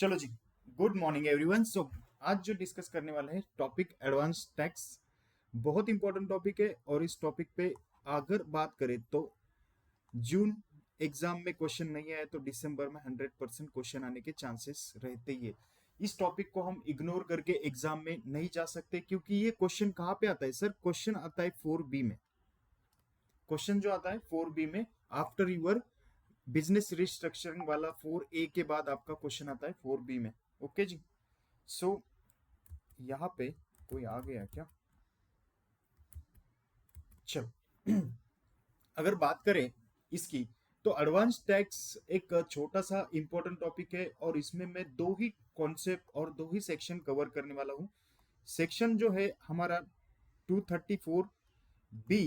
चलो जी, good morning everyone. आज जो डिस्कस करने वाले हैं टॉपिक एडवांस टैक्स, बहुत इंपॉर्टेंट टॉपिक है। और इस टॉपिक पे अगर बात करें तो जून एग्जाम में क्वेश्चन नहीं आया तो दिसंबर में 100% क्वेश्चन आने के चांसेस रहते ही है। इस टॉपिक को हम इग्नोर करके एग्जाम में नहीं जा सकते, क्योंकि ये क्वेश्चन कहाँ पे आता है सर? क्वेश्चन आता है 4B में। क्वेश्चन जो आता है 4B में आफ्टर यूर बिजनेस रिस्ट्रक्चरिंग वाला 4A के बाद आपका क्वेश्चन आता है 4B में। ओके जी। सो यहाँ पे कोई आ गया क्या? चलो अगर बात करें इसकी, तो एडवांस टैक्स एक छोटा सा इंपॉर्टेंट टॉपिक है और इसमें मैं दो ही कॉन्सेप्ट और दो ही सेक्शन कवर करने वाला हूं। सेक्शन जो है हमारा 234B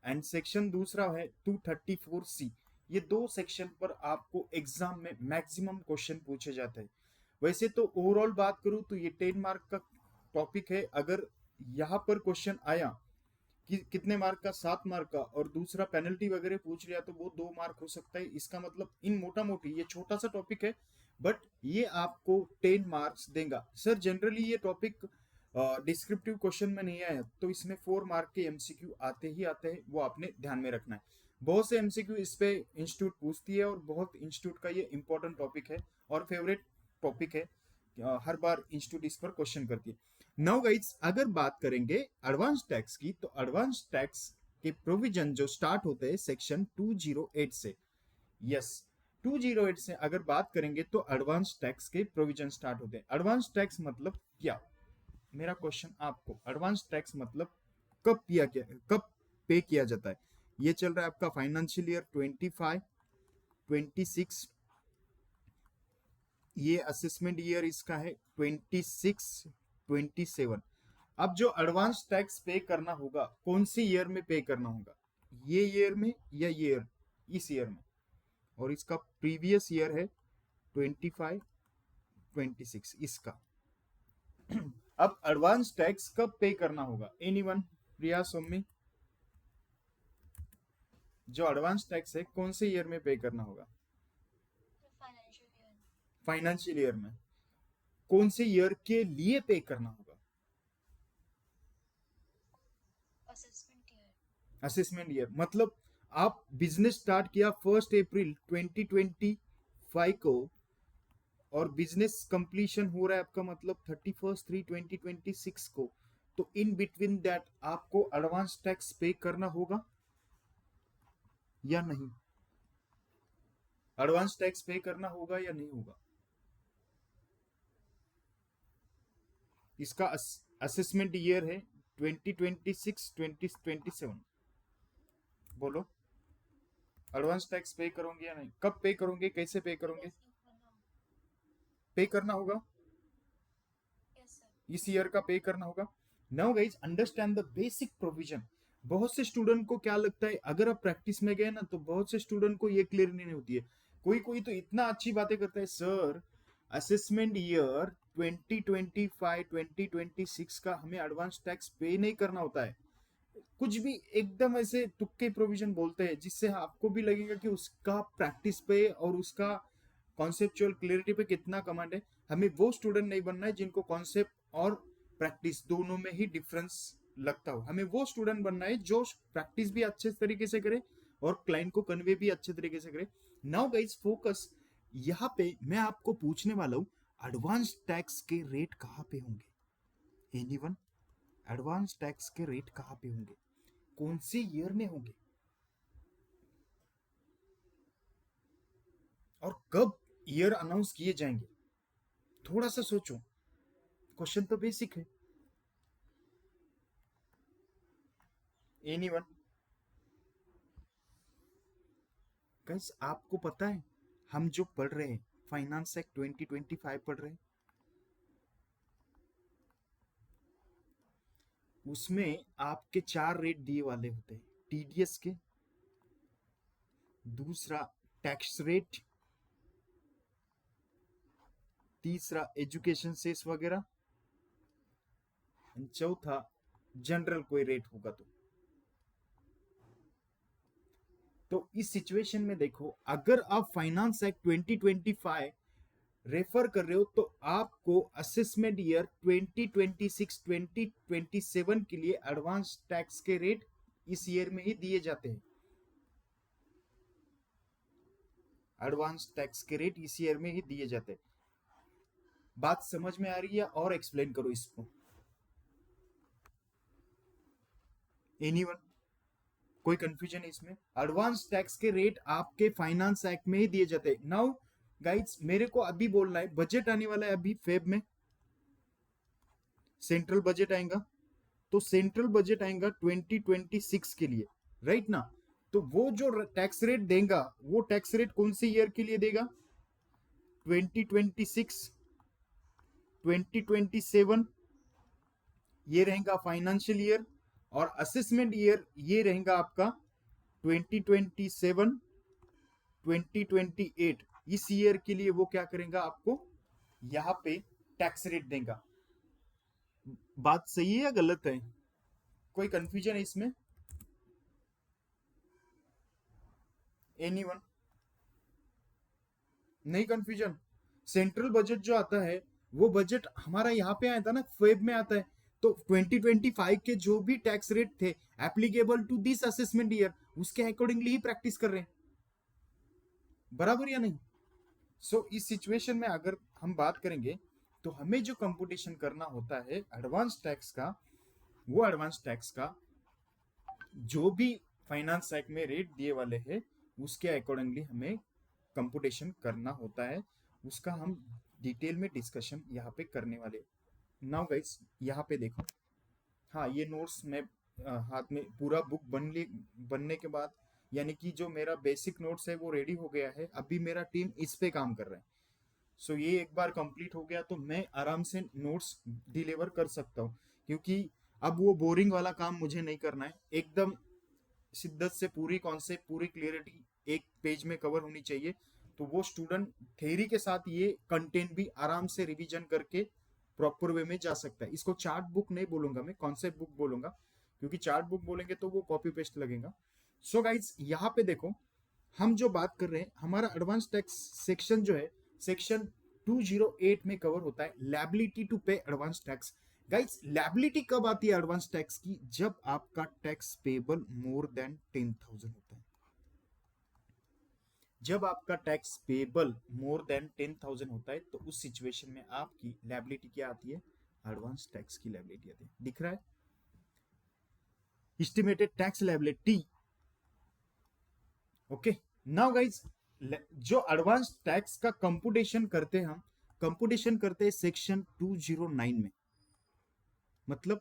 एंड सेक्शन दूसरा है 234C। ये दो सेक्शन पर आपको एग्जाम में मैक्सिमम क्वेश्चन पूछे जाते हैं। वैसे तो ओवरऑल बात करूं तो ये 10 मार्क का टॉपिक है। अगर यहाँ पर क्वेश्चन आया कि कितने मार्क का, 7 मार्क का, और दूसरा पेनल्टी वगैरह पूछ लिया तो वो 2 मार्क हो सकता है। इसका मतलब इन मोटा मोटी ये छोटा सा टॉपिक है, बट ये आपको 10 मार्क्स देगा। सर जनरली ये टॉपिक डिस्क्रिप्टिव क्वेश्चन में नहीं आया तो इसमें 4 मार्क के एमसीक्यू आते ही आते हैं, वो आपने ध्यान में रखना है। बहुत से एमसीक्यू इस पे इंस्टीट्यूट पूछती है और बहुत इंस्टीट्यूट का ये इंपॉर्टेंट टॉपिक है और फेवरेट टॉपिक है। हर बार इंस्टीट्यूट इस पर क्वेश्चन करती है। नाउ गाइस, अगर बात करेंगे एडवांस टैक्स की, तो एडवांस टैक्स के प्रोविजन जो स्टार्ट होते हैं सेक्शन 208 से। यस, 208 से अगर बात करेंगे तो एडवांस टैक्स के प्रोविजन स्टार्ट होते हैं। एडवांस टैक्स मतलब क्या? मेरा क्वेश्चन आपको, एडवांस टैक्स मतलब कब पे किया जाता है? ये चल रहा है आपका फाइनेंशियल ईयर 25, 26। ये असेसमेंट ईयर इसका है 26, 27। अब जो एडवांस टैक्स पे करना होगा, कौन सी ईयर में पे करना होगा? ये ईयर में या ईयर, इस ईयर में? और इसका प्रीवियस ईयर है 25, 26 इसका। अब एडवांस टैक्स कब पे करना होगा? एनीवन? प्रिया, सोमी, जो एडवांस टैक्स है कौन से ईयर में पे करना होगा? फाइनेंशियल ईयर में। कौन से ईयर के लिए पे करना होगा? असेसमेंट ईयर मतलब आप बिजनेस स्टार्ट किया 1 अप्रैल 2025 को और बिजनेस कंप्लीशन हो रहा है आपका मतलब 31/3/2026 को, तो इन बिटवीन दैट आपको एडवांस टैक्स पे करना होगा या नहीं? एडवांस टैक्स पे करना होगा या नहीं होगा? इसका असेसमेंट ईयर है 2026, 2027। बोलो, एडवांस टैक्स पे करोगे या नहीं? कब पे करोगे, कैसे पे करोगे? पे करना होगा, इस ईयर का पे करना होगा। Now guys understand the basic provision. बहुत से स्टूडेंट को क्या लगता है, अगर आप प्रैक्टिस में गए ना तो बहुत से स्टूडेंट को ये क्लियर नहीं होती है। कोई कोई तो इतना अच्छी बातें करता है, सर असेसमेंट ईयर 2025, 2026 का हमें एडवांस टैक्स पे नहीं करना होता है। कुछ भी एकदम ऐसे तुक्के प्रोविजन बोलते हैं जिससे आपको भी लगेगा कि उसका प्रैक्टिस पे और उसका कॉन्सेप्चुअल क्लियरिटी पे कितना कमांड है। हमें वो स्टूडेंट नहीं बनना है जिनको कॉन्सेप्ट और प्रैक्टिस दोनों में ही डिफरेंस लगता हो। हमें वो स्टूडेंट बनना है जो प्रैक्टिस भी अच्छे तरीके से करे और क्लाइंट को कन्वे भी अच्छे तरीके से करे। नाउ गाइस फोकस, यहाँ पे मैं आपको पूछने वाला हूं एडवांस टैक्स के रेट कहाँ पे होंगे? एनीवन? एडवांस टैक्स के रेट कहाँ पे होंगे, कौन से ईयर में होंगे और कब ईयर अनाउंस किए जाएंगे? थोड़ा सा सोचो, क्वेश्चन तो बेसिक है। एनीवन? गाइस आपको पता है हम जो पढ़ रहे हैं फाइनेंस एक्ट 2025 पढ़ रहे हैं, उसमें आपके 4 रेट दिए वाले होते हैं। टीडीएस के, दूसरा टैक्स रेट, तीसरा एजुकेशन सेस वगैरह, चौथा जनरल कोई रेट होगा तो इस सिचुएशन में देखो, अगर आप फाइनेंस एक्ट 2025 रेफर कर रहे हो तो आपको असेसमेंट ईयर 2026 2027 के लिए एडवांस टैक्स के रेट इस ईयर में ही दिए जाते हैं। एडवांस टैक्स के रेट इस ईयर में ही दिए जाते हैं। बात समझ में आ रही है और एक्सप्लेन करो इसको। एनीवन, कोई कंफ्यूजन है इसमें? एडवांस टैक्स के रेट आपके फाइनेंस एक्ट में ही दिए जाते हैं। नाउ गाइड्स, मेरे को अभी बोलना है, बजट आने वाला है अभी फेब में, सेंट्रल बजट आएगा, तो सेंट्रल बजट आएगा 2026 के लिए, राइट ना? तो वो जो टैक्स रेट देगा, वो टैक्स रेट कौन सी ईयर के लिए देगा? 2026 2027 ये रहेगा फाइनेंशियल ईयर, और असेसमेंट ईयर ये रहेगा आपका 2027 2028। इस ईयर के लिए वो क्या करेगा, आपको यहाँ पे टैक्स रेट देगा। बात सही है या गलत है? कोई कंफ्यूजन है इसमें? एनीवन? नहीं कंफ्यूजन? सेंट्रल बजट जो आता है वो बजट हमारा यहाँ पे आया था ना, फेब में आता है। तो 2025 के जो भी टैक्स रेट थे applicable to this assessment year, उसके अकॉर्डिंगली ही प्रैक्टिस कर रहे हैं, बराबर या नहीं? सो इस सिचुएशन में अगर हम बात करेंगे तो हमें जो कंप्यूटेशन करना होता है एडवांस टैक्स का, वो एडवांस टैक्स का जो भी फाइनेंस एक्ट में रेट दिए वाले हैं उसके अकॉर्डिंगली हमें कंप्यूटेशन करना होता है। उसका हम डिटेल में डिस्कशन यहाँ पे करने वाले। नाउ गाइस, यहाँ पे देखो, हाँ ये नोट्स में हाथ में पूरा बुक बनने के बाद, यानी कि जो मेरा बेसिक नोट्स है वो रेडी हो गया है, अभी मेरा टीम इस पे काम कर रहा है। सो ये एक बार कंप्लीट हो गया तो मैं आराम से नोट्स डिलीवर कर सकता हूँ, क्योंकि अब वो बोरिंग वाला काम मुझे नहीं करना है। एकदम शिद्दत से पूरी कॉन्सेप्ट, पूरी क्लियरिटी एक पेज में कवर होनी चाहिए, तो वो स्टूडेंट थ्योरी के साथ ये कंटेंट भी आराम से रिवीजन करके प्रॉपर वे में जा सकता है। इसको चार्ट बुक नहीं बोलूंगा, मैं कॉन्सेप्ट बुक बोलूंगा, क्योंकि चार्ट बुक बोलेंगे तो वो कॉपी पेस्ट लगेगा। सो गाइज, यहाँ पे देखो, हम जो बात कर रहे हैं हमारा एडवांस टैक्स सेक्शन जो है, सेक्शन 208 में कवर होता है लायबिलिटी टू पे एडवांस टैक्स। गाइस, लायबिलिटी कब आती है एडवांस टैक्स की? जब आपका टैक्स पेबल मोर देन 10,000 होता है। जब आपका टैक्स पेबल मोर देन 10,000 होता है तो उस सिचुएशन में आपकी लायबिलिटी क्या आती है? एडवांस टैक्स की लायबिलिटी आती है। दिख रहा है? Estimated tax liability. Okay, now guys, जो एडवांस टैक्स का कंप्यूटेशन करते हैं, हम कंप्यूटेशन करते हैं सेक्शन 209 में। मतलब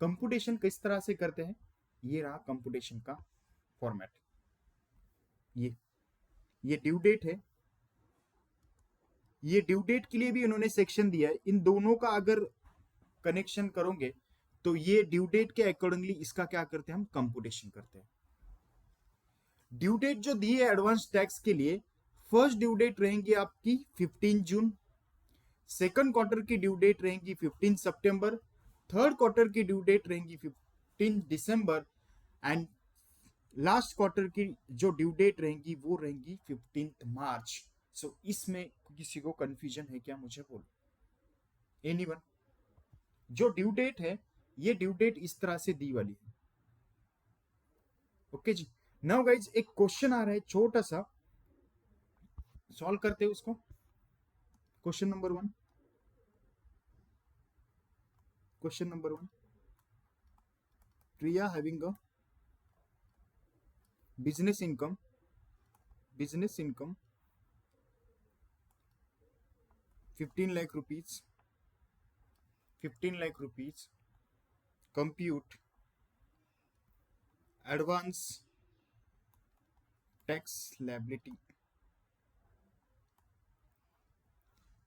कंप्यूटेशन किस तरह से करते हैं, ये रहा कंप्यूटेशन का फॉर्मेट। ये ड्यू डेट है, ये ड्यू डेट के लिए भी उन्होंने सेक्शन दिया है। इन दोनों का अगर कनेक्शन करोगे तो ये ड्यू डेट के अकॉर्डिंगली इसका क्या करते हैं, हम कंप्यूटेशन करते हैं। ड्यू डेट जो दी है एडवांस टैक्स के लिए, फर्स्ट ड्यू डेट रहेंगी आपकी 15 जून, सेकंड क्वार्टर की ड्यू डेट रहेंगी 15 सितंबर, थर्ड क्वार्टर की ड्यू डेट रहेंगी 15 दिसंबर, एंड लास्ट क्वार्टर की जो ड्यू डेट रहेंगी वो रहेंगी 15 मार्च। सो इसमें किसी को कंफ्यूजन है क्या, मुझे बोलो। एनीवन? जो ड्यू डेट है, ये ड्यू डेट इस तरह से दी वाली है। ओके जी। नाउ गाइज, एक क्वेश्चन आ रहा है छोटा सा, सॉल्व करते हैं उसको। Question number 1, question number 1, Priya having a business income 15 lakh rupees, 15 lakh rupees, compute advance tax liability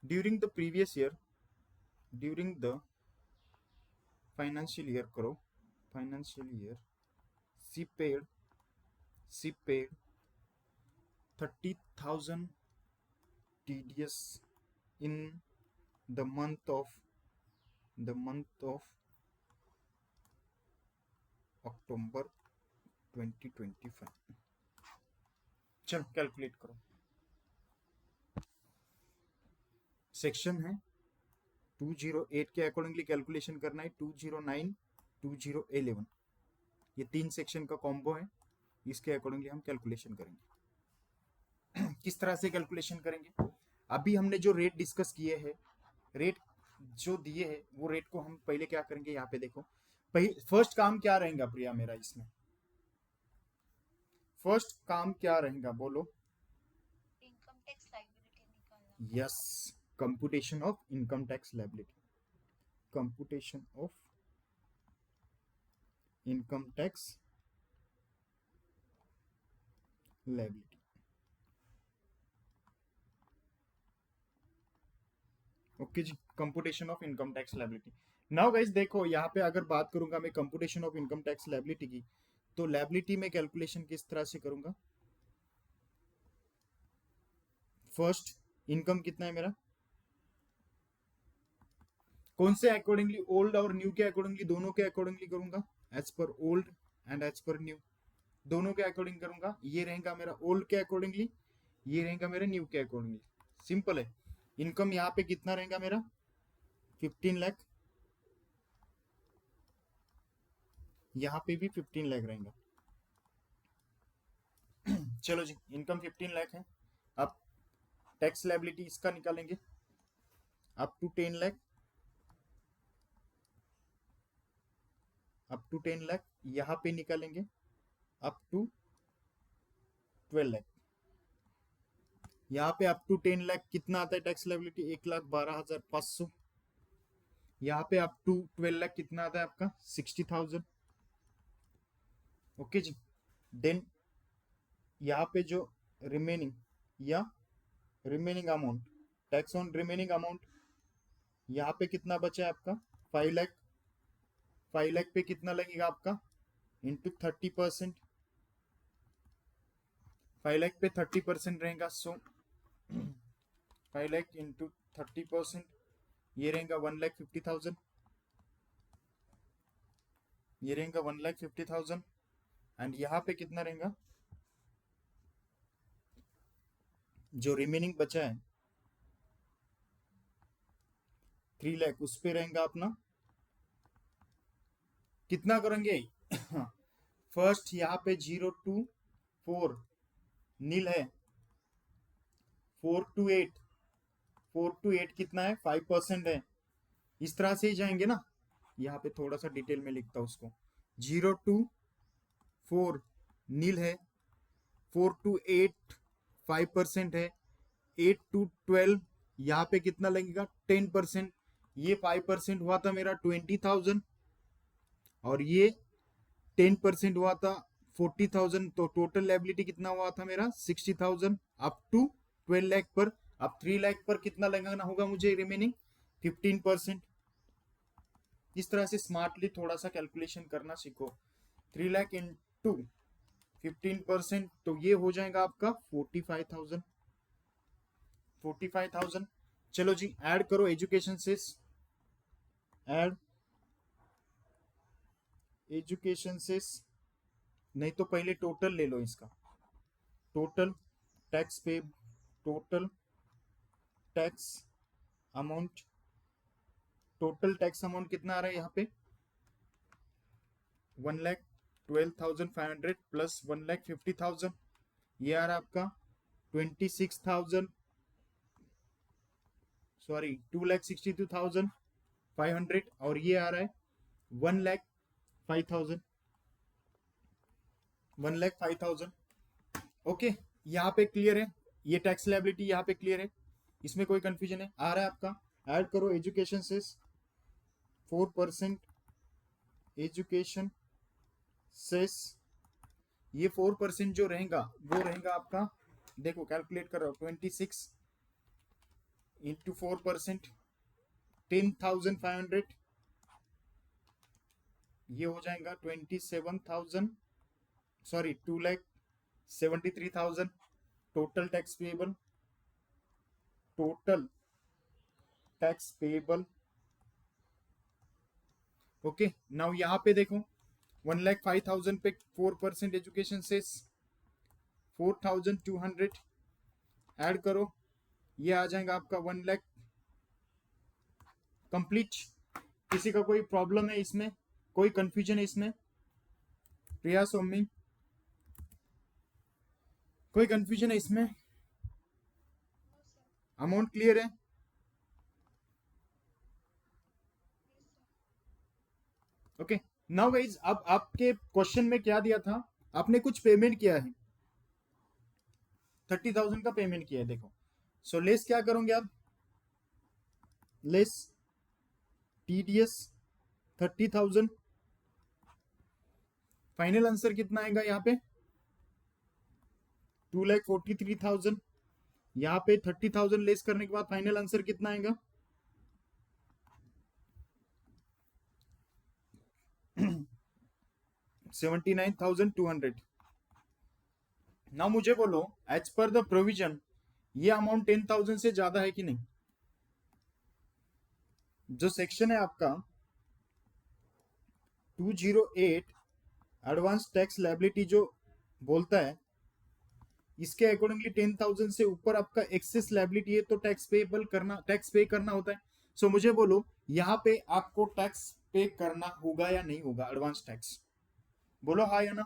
during the previous year, during the financial year करो, financial year she paid 30,000 TDS in the month of October 2025। चलो calculate करो। Section है 208 के accordingly calculation करना है 209 2011 ये 3 section का combo है, इसके अकॉर्डिंगली हम कैलकुलेशन करेंगे। किस तरह से कैलकुलेशन करेंगे? अभी हमने जो रेट डिस्कस किए हैं, रेट जो दिए हैं वो रेट को हम पहले क्या करेंगे, यहाँ पे देखो फर्स्ट काम क्या रहेगा प्रिया मेरा इसमें, फर्स्ट काम क्या रहेगा बोलो? इनकम टैक्स लायबिलिटी निकालना। Yes, computation of income tax liability, computation of income tax liability. Okay जी, computation of income tax liability. Now guys देखो यहाँ पे अगर बात करूंगा मैं computation of income tax liability की, तो लायबिलिटी में कैलकुलेशन किस तरह से करूंगा? फर्स्ट इनकम कितना है मेरा, कौन से अकॉर्डिंगली, ओल्ड और न्यू के अकॉर्डिंगली, दोनों के अकॉर्डिंगली करूंगा, as per old and as per new, दोनों के अकॉर्डिंग करूंगा। ये रहेगा मेरा ओल्ड के अकॉर्डिंगली, ये रहेगा मेरे न्यू के अकॉर्डिंगली। सिंपल है। इनकम यहाँ पे कितना रहेगा मेरा 15 लाख, यहाँ पे भी 15 लाख रहेगा। चलो जी, इनकम 15 लाख है। अब टैक्स लायबिलिटी इसका निकालेंगे up to 10 lakh, up to 10 lakh यहाँ पे निकालेंगे अप टू 12 लाख। यहाँ पे अप टू 10 लाख कितना आता है टैक्स लायबिलिटी, 1,12,500। यहाँ पे अप टू 12 लाख कितना आता है आपका 60,000। ओके जी, देन यहाँ पे जो रिमेनिंग या remaining amount, tax on remaining amount, यहाँ पे कितना बचा है आपका 5 लाख। 5 लाख पे कितना लगेगा आपका इंटू 30%, 5 लाख पे 30% रहेगा, सो 5 लाख इंटू 30%, ये रहेगा 1,50,000, ये रहेगा 1,50,000। एंड यहाँ पे कितना रहेगा, जो रिमेनिंग बचा है 3 लाख, उस पे रहेगा अपना कितना करेंगे फर्स्ट यहाँ पे 0 to 4 नील है, 4 to 8, 4 to 8 कितना है 5% है। इस तरह से ही जाएंगे ना, यहाँ पे थोड़ा सा डिटेल में लिखता हूँ उसको। 0 to 4 नील है, 4 to 8 5% है, 8 to 12 यहाँ पे कितना लगेगा 10%। ये 5% हुआ था मेरा 20,000 और ये 10% हुआ था 40,000, तो टोटल लायबिलिटी कितना हुआ था मेरा 60,000 अप टू 12 लाख पर। अब 3 लाख पर कितना लगाना होगा मुझे रिमेनिंग 15%। इस तरह से स्मार्टली थोड़ा सा कैलकुलेशन करना सीखो। 3 लाख इंटू 15%, तो ये हो जाएगा आपका 45,000, 45,000। चलो जी, ऐड करो एजुकेशन से, ऐड एजुकेशन से, नहीं तो पहले टोटल ले लो इसका, टोटल टैक्स पे, total tax amount, total tax amount कितना आ रहा है यहाँ पे 1,12,500 प्लस 1,50,000, ये आ रहा है आपका 26,000, सॉरी 2,62,500, और ये आ रहा है 1,05,000, 1,05,000। ओके, यहाँ पे क्लियर है, ये टैक्स लायबिलिटी यहाँ पे क्लियर है, इसमें कोई कंफ्यूजन है आ रहा है आपका? ऐड करो एजुकेशन से 4%, एजुकेशन सेस, ये 4% जो रहेगा वो रहेगा आपका, देखो कैलकुलेट कर रहा हूँ 26 इंटू 4%, 10,500, ये हो जाएगा 27,000, sorry 2,73,000 total tax payable, total tax payable. Okay, now यहाँ पे देखो 1,05,000 पे 4% एजुकेशन से 4,200 ऐड करो, ये आ जाएगा आपका कंप्लीट? किसी का कोई प्रॉब्लम है इसमें, कोई कंफ्यूजन है इसमें? प्रिया, सोमी, कोई कंफ्यूजन है इसमें? No sir. अमाउंट क्लियर है? Yes sir. Okay, now guys, अब आपके क्वेश्चन में क्या दिया था, आपने कुछ पेमेंट किया है, 30,000 का पेमेंट किया है, देखो। सो लेस क्या करोगे आप? लेस टीडीएस 30,000, फाइनल आंसर कितना आएगा यहाँ पे? 2,43,000। यहाँ पे 30,000 लेस करने के बाद फाइनल आंसर कितना आएगा? 79,200। ना मुझे बोलो, एज पर द प्रोविजन ये अमाउंट 10,000 से ज्यादा है कि नहीं? जो सेक्शन है आपका 208 एडवांस टैक्स लायबिलिटी जो बोलता है, इसके अकॉर्डिंगली 10,000 से ऊपर आपका एक्सेस लायबिलिटी है तो टैक्स पे करना होता है। सो मुझे बोलो, यहाँ पे आपको टैक्स पे करना होगा या नहीं होगा, एडवांस टैक्स? बोलो हाँ या ना,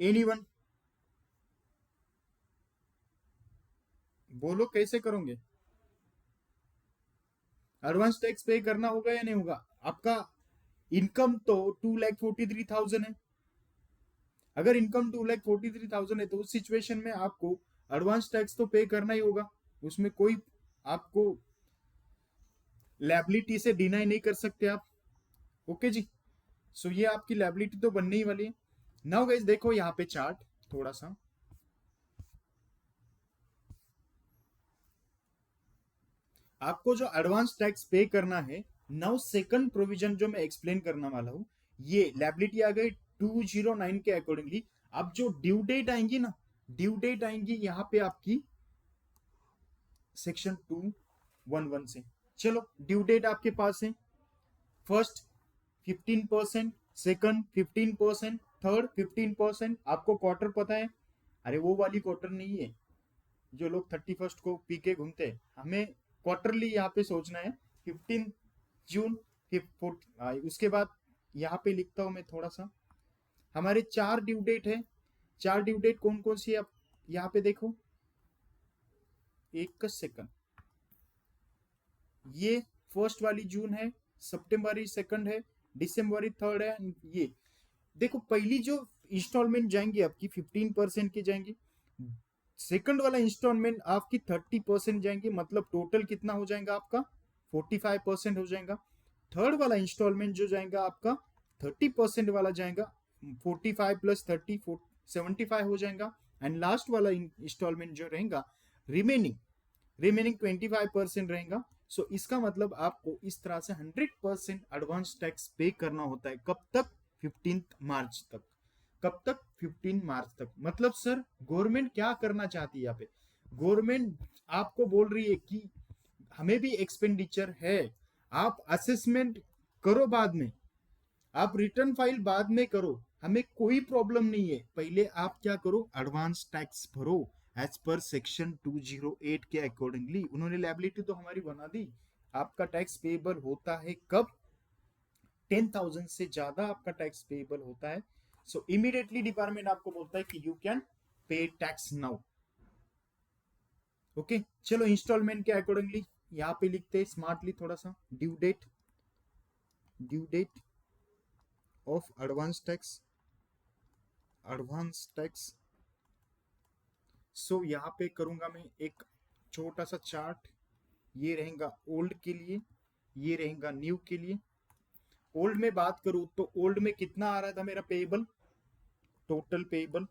एनीवन? बोलो कैसे करोगे? एडवांस टैक्स पे करना होगा या नहीं होगा? आपका इनकम तो 2,43,000 है। अगर इनकम 2,43,000 है तो उस सिचुएशन में आपको एडवांस टैक्स तो पे करना ही होगा, उसमें कोई आपको लायबिलिटी से डिनाई नहीं कर सकते आप। ओके जी, सो ये आपकी लायबिलिटी तो बनने ही वाली है। नाउ गाइस देखो यहाँ पे चार्ट थोड़ा सा, आपको जो एडवांस टैक्स पे करना है, नाउ सेकंड प्रोविजन जो मैं एक्सप्लेन करने वाला हूं, ये लायबिलिटी आ गई 209 के अकॉर्डिंगली। अब जो ड्यू डेट आएंगी ना, ड्यू डेट आएंगी यहाँ पे आपकी सेक्शन 211 से। चलो ड्यू डेट आपके पास है, फर्स्ट 15%, सेकंड 15%, थर्ड 15%। आपको क्वार्टर पता है? अरे वो वाली क्वार्टर नहीं है जो लोग 31st को पी के घूमते हैं, हमें क्वार्टरली यहाँ पे सोचना है। 15 जून, उसके बाद यहाँ पे लिखता हूं मैं थोड़ा सा, हमारे 4 ड्यू डेट है। 4 ड्यू डेट कौन कौन सी है आप यहाँ पे देखो, एक सेकंड, ये फर्स्ट वाली जून है, सितंबर सेकंड है, दिसंबर थर्ड है। ये देखो, पहली जो इंस्टॉलमेंट जाएंगी आपकी 15% की जाएंगी, सेकंड वाला इंस्टॉलमेंट आपकी 30% जाएंगी, मतलब टोटल कितना हो जाएगा आपका? 45% हो जाएगा। थर्ड वाला इंस्टॉलमेंट जो जाएगा आपका 30% वाला जाएगा, 45 प्लस 30 75 हो जाएगा। एंड लास्ट वाला इंस्टॉलमेंट जो रहेगा, रिमेनिंग 25% रहेगा। सो इसका मतलब आपको इस तरह से 100% एडवांस टैक्स पे करना होता है। कब तक? 15 मार्च तक। कब तक? 15 मार्च तक। मतलब सर गवर्नमेंट क्या करना चाहती है यहाँ पे? गवर्नमेंट आपको बोल रही है कि हमें भी एक्सपेंडिचर है, आप असेसमेंट करो बाद में, आप रिटर्न फाइल बाद में करो, हमें कोई प्रॉब्लम नहीं है, पहले आप क्या करो, एडवांस टैक्स भरो एज पर सेक्शन 208 के अकॉर्डिंगली। उन्होंने लायबिलिटी तो हमारी बना दी। आपका टैक्स पेएबल होता है कब? 10,000 से ज्यादा आपका टैक्स पेएबल होता है। सो इमीडिएटली डिपार्टमेंट आपको बोलता है कि you can pay tax now. Okay, चलो इंस्टॉलमेंट के अकॉर्डिंगली यहाँ पे लिखते हैं स्मार्टली थोड़ा सा, due date of advance tax. So यहाँ पे करूंगा मैं एक छोटा सा चार्ट, ये रहेगा ओल्ड के लिए, ये रहेगा न्यू के लिए। ओल्ड में बात करूं तो ओल्ड में कितना आ रहा था मेरा पेएबल, टोटल पेएबल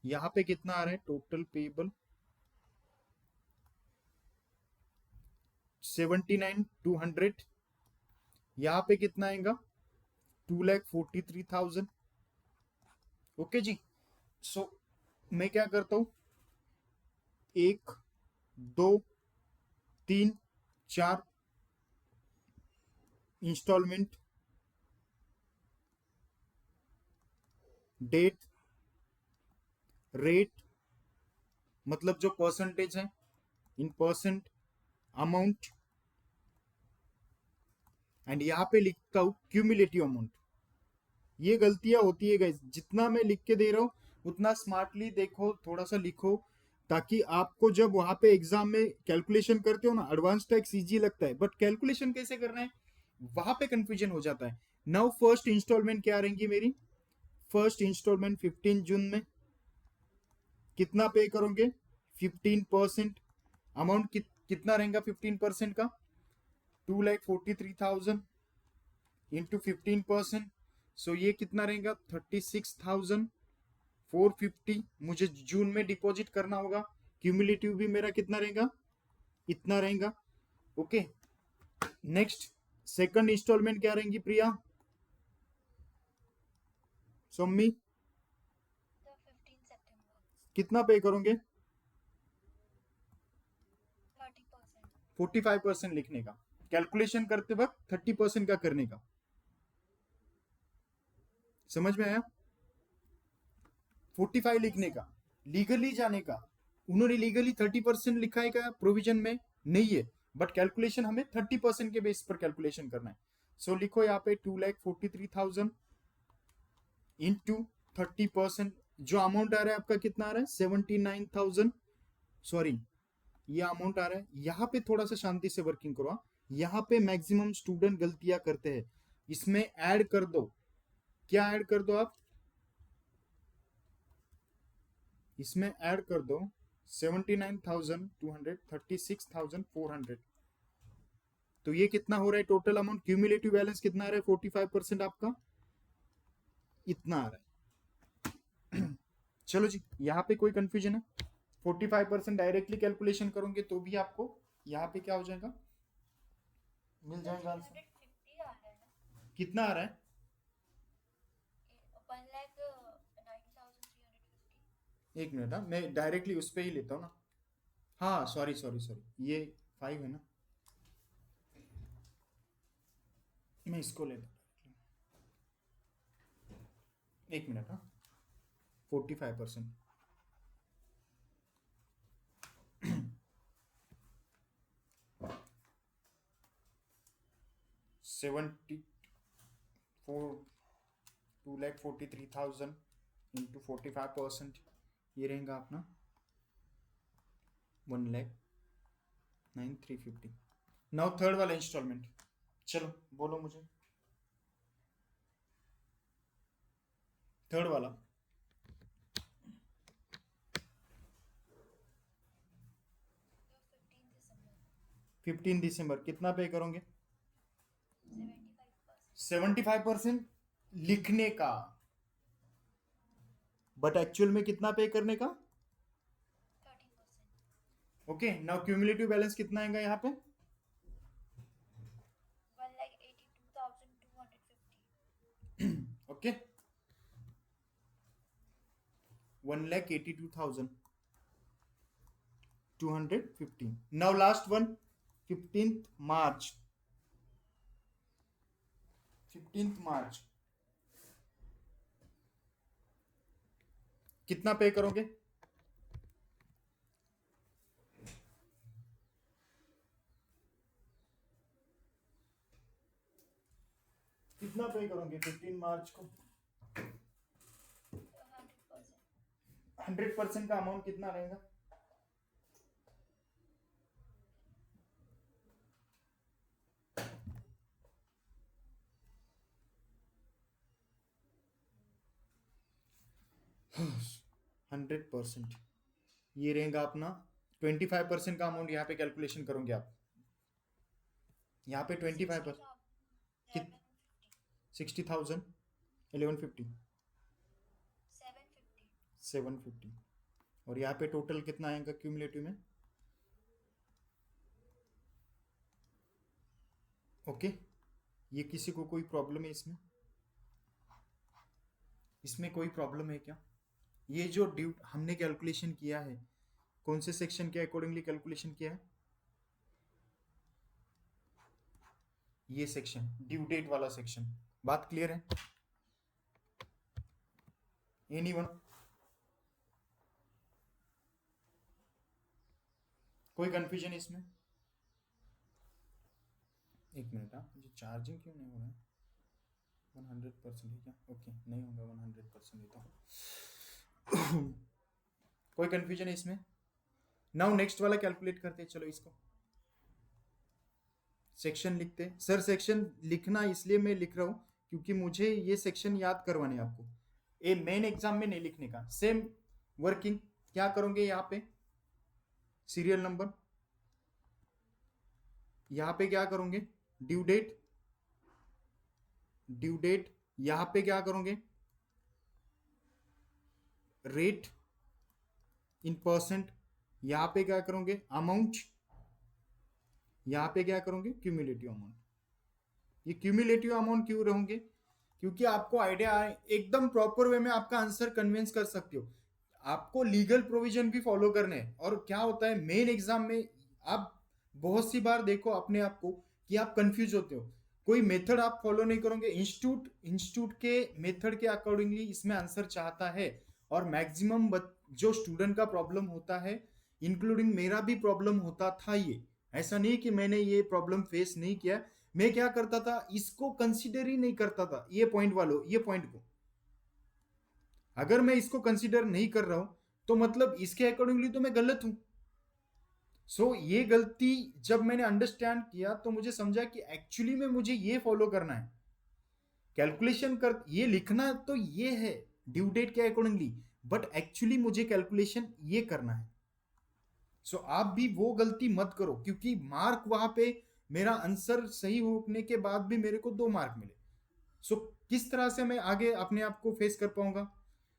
यहाँ पे कितना आ रहा है, टोटल पेएबल 79,200। यहाँ पे कितना आएगा? 2,43,000। ओके जी, सो मैं क्या करता हूं, 1 2 3 4 इंस्टॉलमेंट, डेट, रेट, मतलब जो परसेंटेज है इन परसेंट अमाउंट, एंड यहाँ पे लिखता हूँ क्यूमुलेटिव अमाउंट। ये गलतियां होती है गाइस, जितना मैं लिख के दे रहा हूँ उतना स्मार्टली देखो, थोड़ा सा लिखो, ताकि आपको जब वहां पे एग्जाम में कैलकुलेशन करते हो ना, एडवांस टैक्स इजी लगता है, बट कैलकुलेशन कैसे करना है वहां पे कंफ्यूजन हो जाता है। नाउ फर्स्ट इंस्टॉलमेंट क्या रहेंगी मेरी? फर्स्ट इंस्टॉलमेंट 15 जून में कितना पे करोगे? 15%। अमाउंट कितना रहेगा 15% का? 2,43,000 इंटू 15%, सो ये कितना रहेगा? 36,450 मुझे जून में डिपॉजिट करना होगा। क्यूमुलेटिव भी मेरा कितना रहेगा? इतना रहेगा। ओके, नेक्स्ट सेकंड इंस्टॉलमेंट क्या रहेंगी प्रिया? Somi The 15 September. कितना पे करोगे? 30%. 45% लिखने का, कैलकुलेशन करते वक्त 30% का करने का। समझ में आया? 45 लिखने का, लीगली जाने का। उन्होंने लीगली 30% लिखा है क्या प्रोविजन में? नहीं है, बट कैलकुलेशन हमें 30% के बेस पर कैलकुलेशन करना है। सो लिखो यहाँ पे 2,43,000 इंटू 30%, जो अमाउंट आ रहा है आपका कितना आ रहा है? 79,000। सॉरी, ये अमाउंट आ रहा है। यहाँ पे थोड़ा सा शांति से वर्किंग करो। यहाँ पे मैक्सिमम स्टूडेंट गलतियां करते हैं, इसमें ऐड कर दो। क्या ऐड कर दो आप? इसमें ऐड कर दो 79,200, 36,400। तो ये कितना हो रहा है टोटल अमाउंट? क्यूमुलेटिव बैलेंस कितना आ रहा है? 45% आपका इतना आ रहा है। चलो जी, यहाँ पे कोई कंफ्यूजन है? 45% डायरेक्टली कैलकुलेशन करोगे तो भी आपको यहाँ पे क्या हो जाएगा? मिल जाएगा आंसर। 350 आ रहा है ना? कितना आ रहा है? 1,09,350. एक मिनट, हाँ मैं डायरेक्टली उस पर ही लेता हूँ ना। हाँ सॉरी सॉरी सॉरी, ये 5 है ना, मैं इसको लेता हूँ। एक मिनट, हाँ 45%। 2,43,000 इंटू 45%, ये रहेगा अपना 1,09,350। नाउ थर्ड वाला इंस्टॉलमेंट, चलो बोलो मुझे थर्ड वाला। 15 दिसंबर कितना पे करोगे? 75%. 75% लिखने का, बट एक्चुअल में कितना पे करने का? 30%. ओके, नाउ क्यूमुलेटिव बैलेंस कितना आएगा यहाँ पे? 1,82,250. Okay, 1,82,250। Now last one, 15th मार्च। 15th मार्च कितना पे करोगे? कितना पे करोगे 15 मार्च को? 100%. 100% का अमाउंट कितना रहेगा? हंड्रेड परसेंट ये रहेगा अपना 25% का अमाउंट यहाँ पे कैलकुलेशन करोगे आप। यहाँ पे 25% कित 60,000 1150 750. 750, और यहाँ पे टोटल कितना आएगा क्यूमुलेटिव में? ओके, ये किसी को कोई प्रॉब्लम है इसमें? इसमें कोई प्रॉब्लम है क्या? ये जो ड्यू हमने कैलकुलेशन किया है, कौन से सेक्शन के अकॉर्डिंगली कैलकुलेशन किया है? ये सेक्शन ड्यू डेट वाला सेक्शन। बात क्लियर है? एनीवन? कोई कंफ्यूजन इसमें? एक मिनट, मुझे चार्जिंग क्यों नहीं हो रहा है? 100% है क्या? ओके, नहीं होगा 100% ही तो। कोई कंफ्यूजन है इसमें? नाउ नेक्स्ट वाला कैलकुलेट करते हैं, चलो इसको सेक्शन लिखते हैं। सर सेक्शन लिखना इसलिए मैं लिख रहा हूं क्योंकि मुझे ये सेक्शन याद करवाने हैं आपको, ये मेन एग्जाम में नहीं लिखने का। सेम वर्किंग क्या करोगे यहाँ पे, सीरियल नंबर, यहाँ पे क्या करोगे, ड्यू डेट, ड्यू डेट, यहाँ पे क्या करोगे, रेट इन परसेंट, यहाँ पे क्या करोगे, अमाउंट, यहाँ पे क्या करोगे, क्यूमुलेटिव अमाउंट। ये क्यूमुलेटिव अमाउंट क्यों रहोगे, क्योंकि आपको आइडिया आए, एकदम प्रॉपर वे में आपका आंसर कन्विंस कर सकते हो। आपको लीगल प्रोविजन भी फॉलो करने हैं। और क्या होता है मेन एग्जाम में, आप बहुत सी बार देखो अपने आप को कि आप कंफ्यूज होते हो, कोई मेथड आप फॉलो नहीं करोगे, इंस्टीट्यूट के मेथड के अकॉर्डिंगली इसमें आंसर चाहता है। और मैक्सिमम जो स्टूडेंट का प्रॉब्लम होता है, इंक्लूडिंग मेरा भी प्रॉब्लम होता था, ये ऐसा नहीं कि मैंने ये प्रॉब्लम फेस नहीं किया, मैं क्या करता था, इसको कंसीडर ही नहीं करता था, ये पॉइंट वालों, ये पॉइंट को अगर मैं इसको कंसीडर नहीं कर रहा हूं तो मतलब इसके अकॉर्डिंगली तो मैं गलत हूं। सो ये गलती जब मैंने अंडरस्टैंड किया तो मुझे समझा कि एक्चुअली में मुझे ये फॉलो करना है, कैलकुलेशन कर ये लिखना तो ये है ड्यू डेट के अकॉर्डिंगली, बट एक्चुअली मुझे कैलकुलेशन ये करना है। सो आप भी वो गलती मत करो, क्योंकि मार्क वहां पे मेरा आंसर सही होने के बाद भी मेरे को 2 मार्क मिले। सो किस तरह से मैं आगे अपने आप को फेस कर पाऊंगा?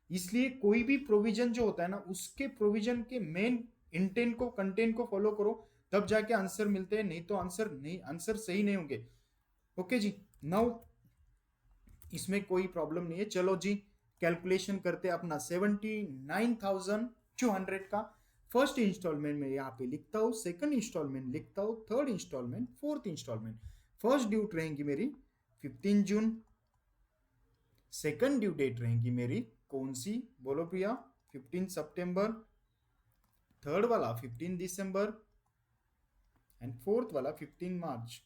इसलिए कोई भी प्रोविजन जो होता है ना, उसके प्रोविजन के मेन इंटेंट को, कंटेंट को फॉलो करो, तब जाके आंसर मिलते हैं, नहीं तो आंसर सही नहीं होंगे। ओके जी, नाउ इसमें कोई प्रॉब्लम नहीं है। चलो जी कैलकुलेशन करते अपना 79,200 का फर्स्ट इंस्टॉलमेंट में यहाँ पे लिखता हूँ, सेकंड इंस्टॉलमेंट लिखता हूँ, third installment, fourth installment. First due रहेंगी मेरी 15 जून, सेकंड ड्यू डेट रहेंगी मेरी कौन सी, बोलो प्रिया, 15 सितंबर, थर्ड वाला 15 दिसंबर एंड फोर्थ वाला 15 मार्च।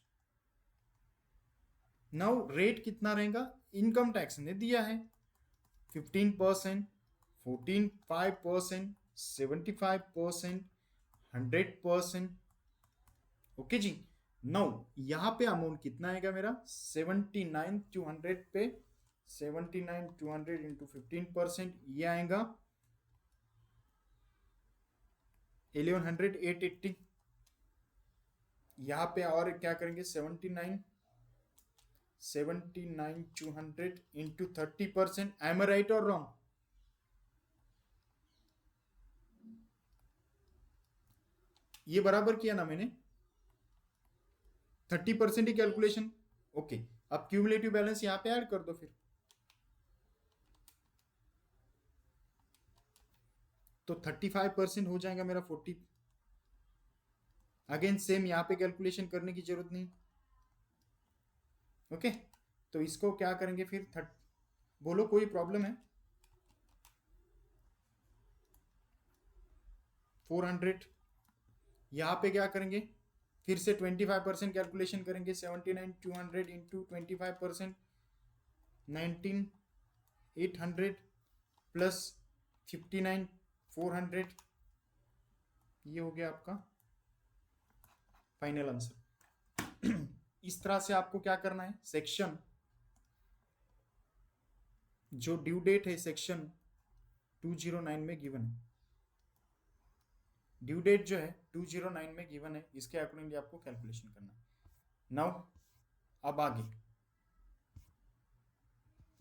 नाउ रेट कितना रहेगा, इनकम टैक्स ने दिया है 15%, 14.5%, 75%, 100%। ओके जी, नाउ यहां पे अमाउंट कितना आएगा मेरा, 79,200 पे 79,200 इंटू 15%, ये आएगा 1100, 880। यहाँ पे और क्या करेंगे, 79,200 इंटू 30%। एम आई राइट और रॉन्ग? ये बराबर किया ना मैंने, 30% ही कैलकुलेशन। ओके, अब क्यूमुलेटिव बैलेंस यहाँ पे ऐड कर दो फिर, तो 35% हो जाएगा मेरा 40। अगेन सेम यहाँ पे कैलकुलेशन करने की जरूरत नहीं। ओके, तो इसको क्या करेंगे फिर, बोलो कोई प्रॉब्लम है? 400, यहाँ पे क्या करेंगे, फिर से 25% कैलकुलेशन करेंगे, 79,200 इंटू 25%, 19,800 प्लस 59,400, ये हो गया आपका फाइनल आंसर। इस तरह से आपको क्या करना है, सेक्शन जो ड्यू डेट है सेक्शन 209 में गिवन है, ड्यू डेट जो है 209 में गिवन है, इसके अकॉर्डिंगली आपको कैलकुलेशन करना है। नाउ अब आगे,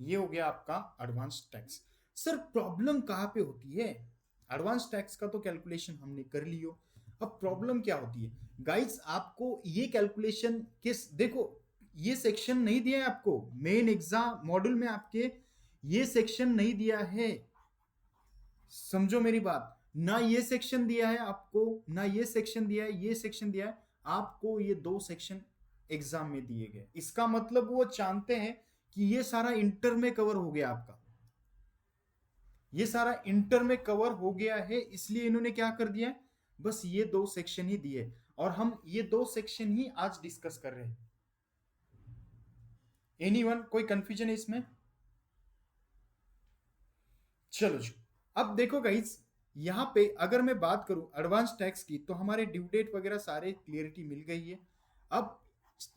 ये हो गया आपका एडवांस टैक्स। सर प्रॉब्लम कहां पे होती है, एडवांस टैक्स का तो कैलकुलेशन हमने कर लियो, अब प्रॉब्लम क्या होती है गाइस, आपको ये कैलकुलेशन किस, देखो ये सेक्शन नहीं दिया है आपको मेन एग्जाम मॉड्यूल में, आपके ये सेक्शन नहीं दिया है, समझो मेरी बात, ना ये सेक्शन दिया है आपको, ना ये सेक्शन दिया है, ये सेक्शन दिया है आपको, ये 2 सेक्शन एग्जाम में दिए गए। इसका मतलब वो जानते हैं कि ये सारा इंटर में कवर हो गया आपका, ये सारा इंटर में कवर हो गया है, इसलिए इन्होंने क्या कर दिया है, बस ये दो सेक्शन ही दिए और हम ये दो सेक्शन ही आज डिस्कस कर रहे हैं। एनीवन, कोई कंफ्यूजन है इसमें? चलो जी, अब देखो गाइस, यहाँ पे अगर मैं बात करूं एडवांस टैक्स की तो हमारे ड्यू डेट वगैरह सारे क्लियरिटी मिल गई है। अब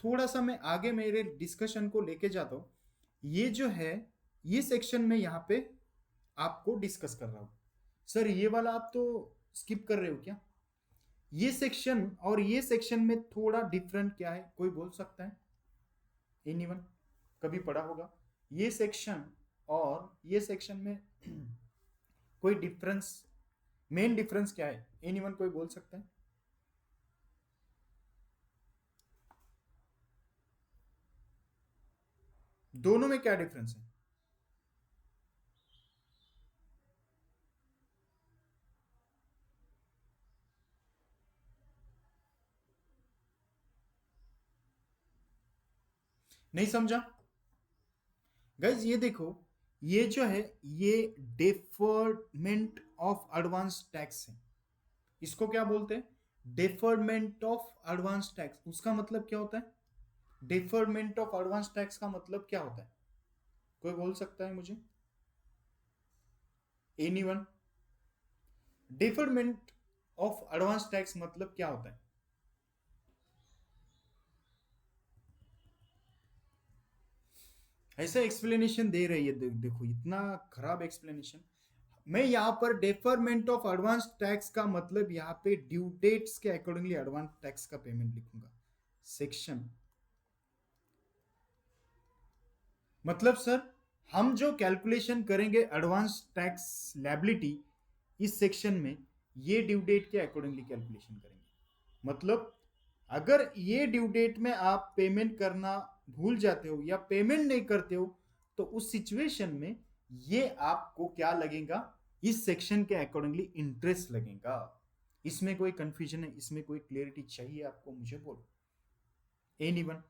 थोड़ा सा मैं आगे मेरे डिस्कशन को लेके जाता हूँ। ये जो है ये सेक्शन में यहाँ पे आपको डिस्कस कर रहा हूँ। सर ये वाला आप तो स्किप कर रहे हो क्या? ये सेक्शन और ये सेक्शन में थोड़ा डिफरेंट क्या है, कोई बोल सकता है? एनीवन कभी पढ़ा होगा ये सेक्शन और ये सेक्शन में कोई डिफरेंस, मेन डिफरेंस क्या है? एनीवन कोई बोल सकता है? दोनों में क्या डिफरेंस है? नहीं समझा गाइज? ये देखो, ये जो है ये डेफरमेंट ऑफ एडवांस टैक्स है। इसको क्या बोलते हैं? Deferment of advance tax. उसका मतलब क्या होता है? डेफरमेंट ऑफ एडवांस टैक्स का मतलब क्या होता है? कोई बोल सकता है मुझे? Anyone? Deferment of advance tax मतलब क्या होता है? ऐसा एक्सप्लेनेशन दे रही है, देखो इतना खराब एक्सप्लेनेशन। मैं यहाँ पर डेफरमेंट ऑफ एडवांस टैक्स का मतलब यहाँ पे ड्यू डेट्स के अकॉर्डिंगली एडवांस टैक्स का पेमेंट लिखूंगा। सेक्शन मतलब सर हम जो कैलकुलेशन करेंगे एडवांस टैक्स लायबिलिटी इस सेक्शन में ये ड्यू डेट के अकॉर्डिंगली कैलकुलेशन करेंगे। मतलब अगर ये ड्यू डेट में आप पेमेंट करना भूल जाते हो या पेमेंट नहीं करते हो तो उस सिचुएशन में ये आपको क्या लगेगा? इस सेक्शन के अकॉर्डिंगली इंटरेस्ट लगेगा। इसमें कोई कंफ्यूजन है? इसमें कोई क्लियरिटी चाहिए आपको? मुझे बोलो एनीवन।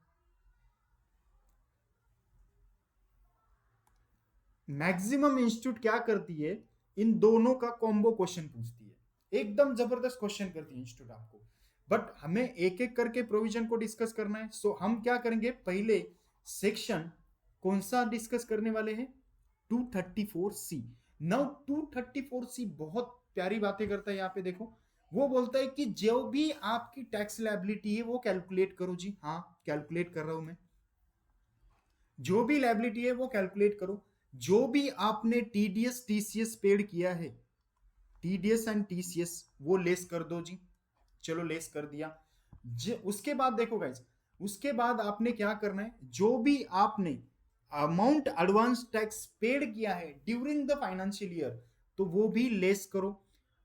मैक्सिमम इंस्टीट्यूट क्या करती है, इन दोनों का कॉम्बो क्वेश्चन पूछती है। एकदम जबरदस्त क्वेश्चन करती है इंस्टीट्यूट आपको, बट हमें एक एक करके प्रोविजन को डिस्कस करना है। सो हम क्या करेंगे, पहले सेक्शन कौन सा डिस्कस करने वाले हैं? 234C। नाउ 234C बहुत प्यारी बातें करता है यहाँ पे। देखो वो बोलता है कि जो भी आपकी टैक्स लायबिलिटी है वो कैलकुलेट करो जी। हाँ कैलकुलेट कर रहा हूं मैं। जो भी लायबिलिटी है वो कैलकुलेट करो। जो भी आपने टीडीएस टीसीएस पेड किया है, टीडीएस एंड टीसीएस वो लेस कर दो जी। चलो लेस कर दिया। उसके बाद देखो गाइस, उसके बाद आपने क्या करना है, जो भी आपने अमाउंट एडवांस टैक्स पेड किया है ड्यूरिंग द फाइनेंशियल ईयर तो वो भी लेस करो।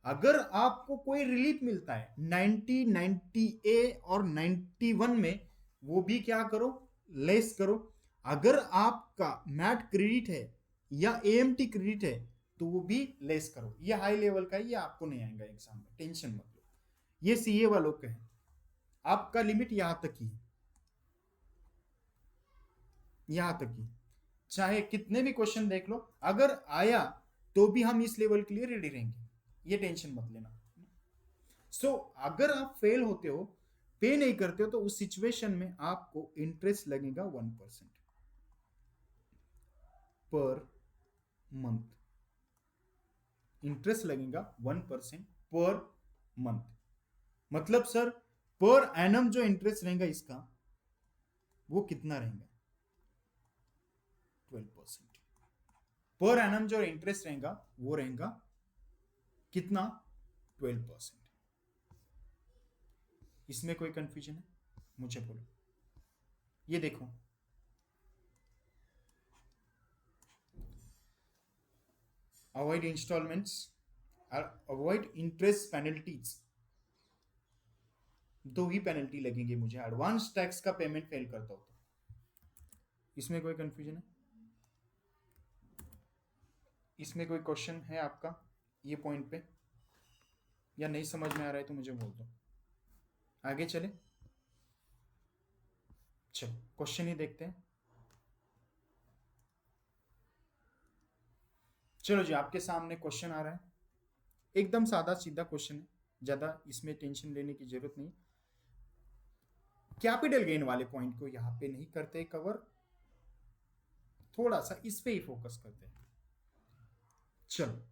अगर आपको कोई रिलीफ मिलता है 90, 90A और 91 में वो भी क्या करो, लेस करो। अगर आपका मैट क्रेडिट है या एएमटी क्रेडिट है तो वो भी लेस करो। ये हाई लेवल का है, ये आपको नहीं आएगा एग्जाम में, टेंशन मत लो। ये सीए वालों का है, आपका लिमिट यहां तक ही, यहां तक ही। चाहे कितने भी क्वेश्चन देख लो, अगर आया तो भी हम इस लेवल के लिए रेडी रहेंगे, ये टेंशन मत लेना। सो अगर आप फेल होते हो, पे नहीं करते हो, तो उस सिचुएशन में आपको इंटरेस्ट लगेगा 1% पर मंथ। इंटरेस्ट लगेगा 1% पर मंथ। मतलब सर पर एनम जो इंटरेस्ट रहेगा इसका वो कितना रहेगा? 12%। पर एनम जो इंटरेस्ट रहेगा वो रहेगा कितना? 12%। इसमें कोई कंफ्यूजन है? मुझे बोलो। ये देखो, avoid installments, avoid interest penalties. दो ही पेनल्टी लगेंगे मुझे एडवांस टैक्स का पेमेंट फेल करता हो तो। इसमें कोई कंफ्यूजन है? इसमें कोई क्वेश्चन है आपका ये पॉइंट पे, या नहीं समझ में आ रहा है तो मुझे बोल दो। आगे चले, चलो क्वेश्चन ही देखते हैं। चलो जी, आपके सामने क्वेश्चन आ रहा है, एकदम सादा सीधा क्वेश्चन है। ज्यादा इसमें टेंशन लेने की जरूरत नहीं। कैपिटल गेन वाले पॉइंट को यहाँ पे नहीं करते कवर, थोड़ा सा इस पे ही फोकस करते हैं। चलो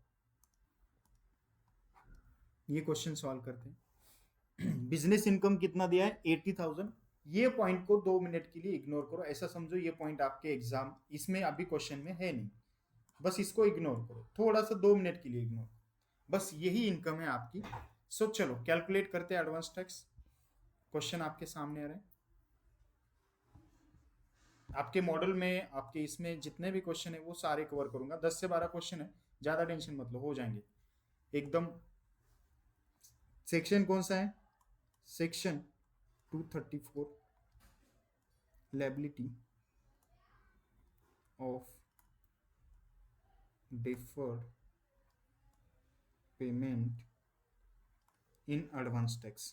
ये क्वेश्चन सॉल्व करते हैं। बिजनेस इनकम कितना दिया है 80,000। ये पॉइंट को 2 मिनट के लिए इग्नोर करो, ऐसा समझो ये पॉइंट आपके एग्जाम इसमें अभी क्वेश्चन में है नहीं, बस इसको इग्नोर करो, थोड़ा सा 2 मिनट के लिए इग्नोर, बस यही इनकम है आपकी। सो चलो कैलकुलेट करते हैं एडवांस टैक्स। क्वेश्चन आपके सामने आ रहे हैं, आपके मॉडल में आपके इसमें जितने भी क्वेश्चन है वो सारे कवर करूंगा, 10 से 12 क्वेश्चन है, ज्यादा टेंशन मत लो, हो जाएंगे एकदम। सेक्शन कौन सा है? Section 234 liability of deferred payment in advance tax,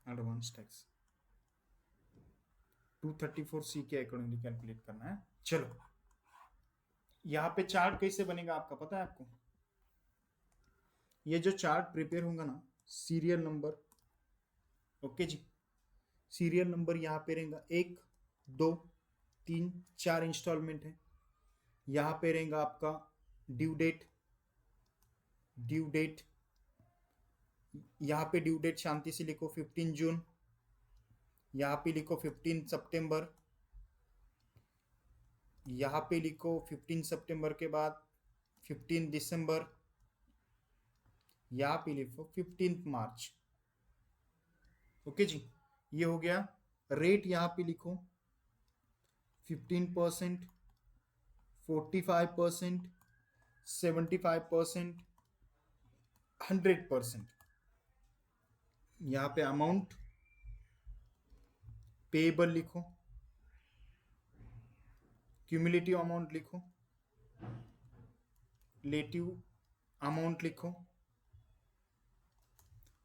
advance tax 234C के अकॉर्डिंगली कैलकुलेट करना है। चलो यहाँ पे चार्ट कैसे बनेगा आपका पता है आपको? ये जो चार्ट प्रिपेयर होगा ना, सीरियल नंबर, ओके जी, सीरियल नंबर यहाँ पे रहेगा 1 2 3 4 इंस्टॉलमेंट है। यहाँ पे रहेगा आपका ड्यू डेट, ड्यू डेट यहाँ पे ड्यू डेट शांति से लिखो 15 जून, यहाँ पे लिखो 15 सितंबर, यहाँ पे लिखो 15 सितंबर के बाद 15 दिसंबर, यहाँ पे लिखो 15 मार्च। ओके जी, ये हो गया। रेट यहाँ पे लिखो 15%, 45%, 75%, 100%। यहाँ पे अमाउंट पेएबल लिखो, क्यूमुलेटिव अमाउंट लिखो, लेटिव अमाउंट लिखो।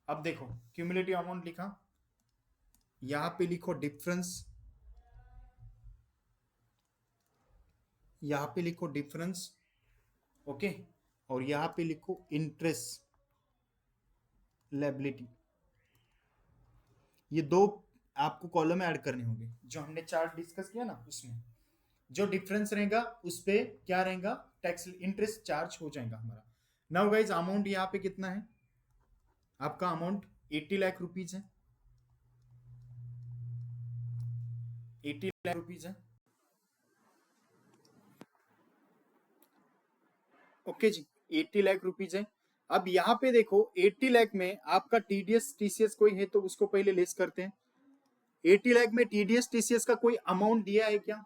अब देखो क्यूमुलेटिव अमाउंट लिखा, यहाँ पे लिखो डिफरेंस, यहाँ पे लिखो डिफरेंस, ओके, और यहाँ पे लिखो इंटरेस्ट लायबिलिटी। ये दो आपको कॉलम ऐड करने होंगे, जो हमने चार्ट डिस्कस किया ना उसमें जो डिफरेंस रहेगा उस पे क्या रहेगा, टैक्स इंटरेस्ट चार्ज हो जाएगा हमारा। नाउ गाइज अमाउंट यहाँ पे कितना है आपका? अमाउंट 80 लाख रुपीज है, 80 लाख रुपीज है, ओके जी, 80 लाख रुपीज है। अब यहाँ पे देखो 80 लाख में आपका टीडीएस टीसीएस कोई है तो उसको पहले लेस करते हैं। 80 लाख में टीडीएस टीसीएस का कोई अमाउंट दिया है क्या?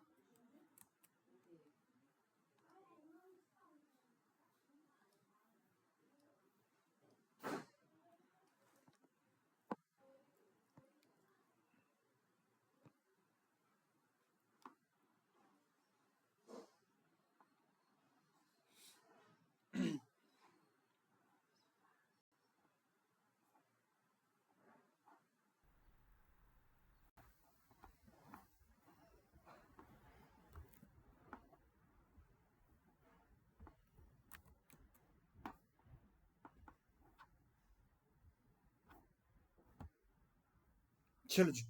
चलो जी,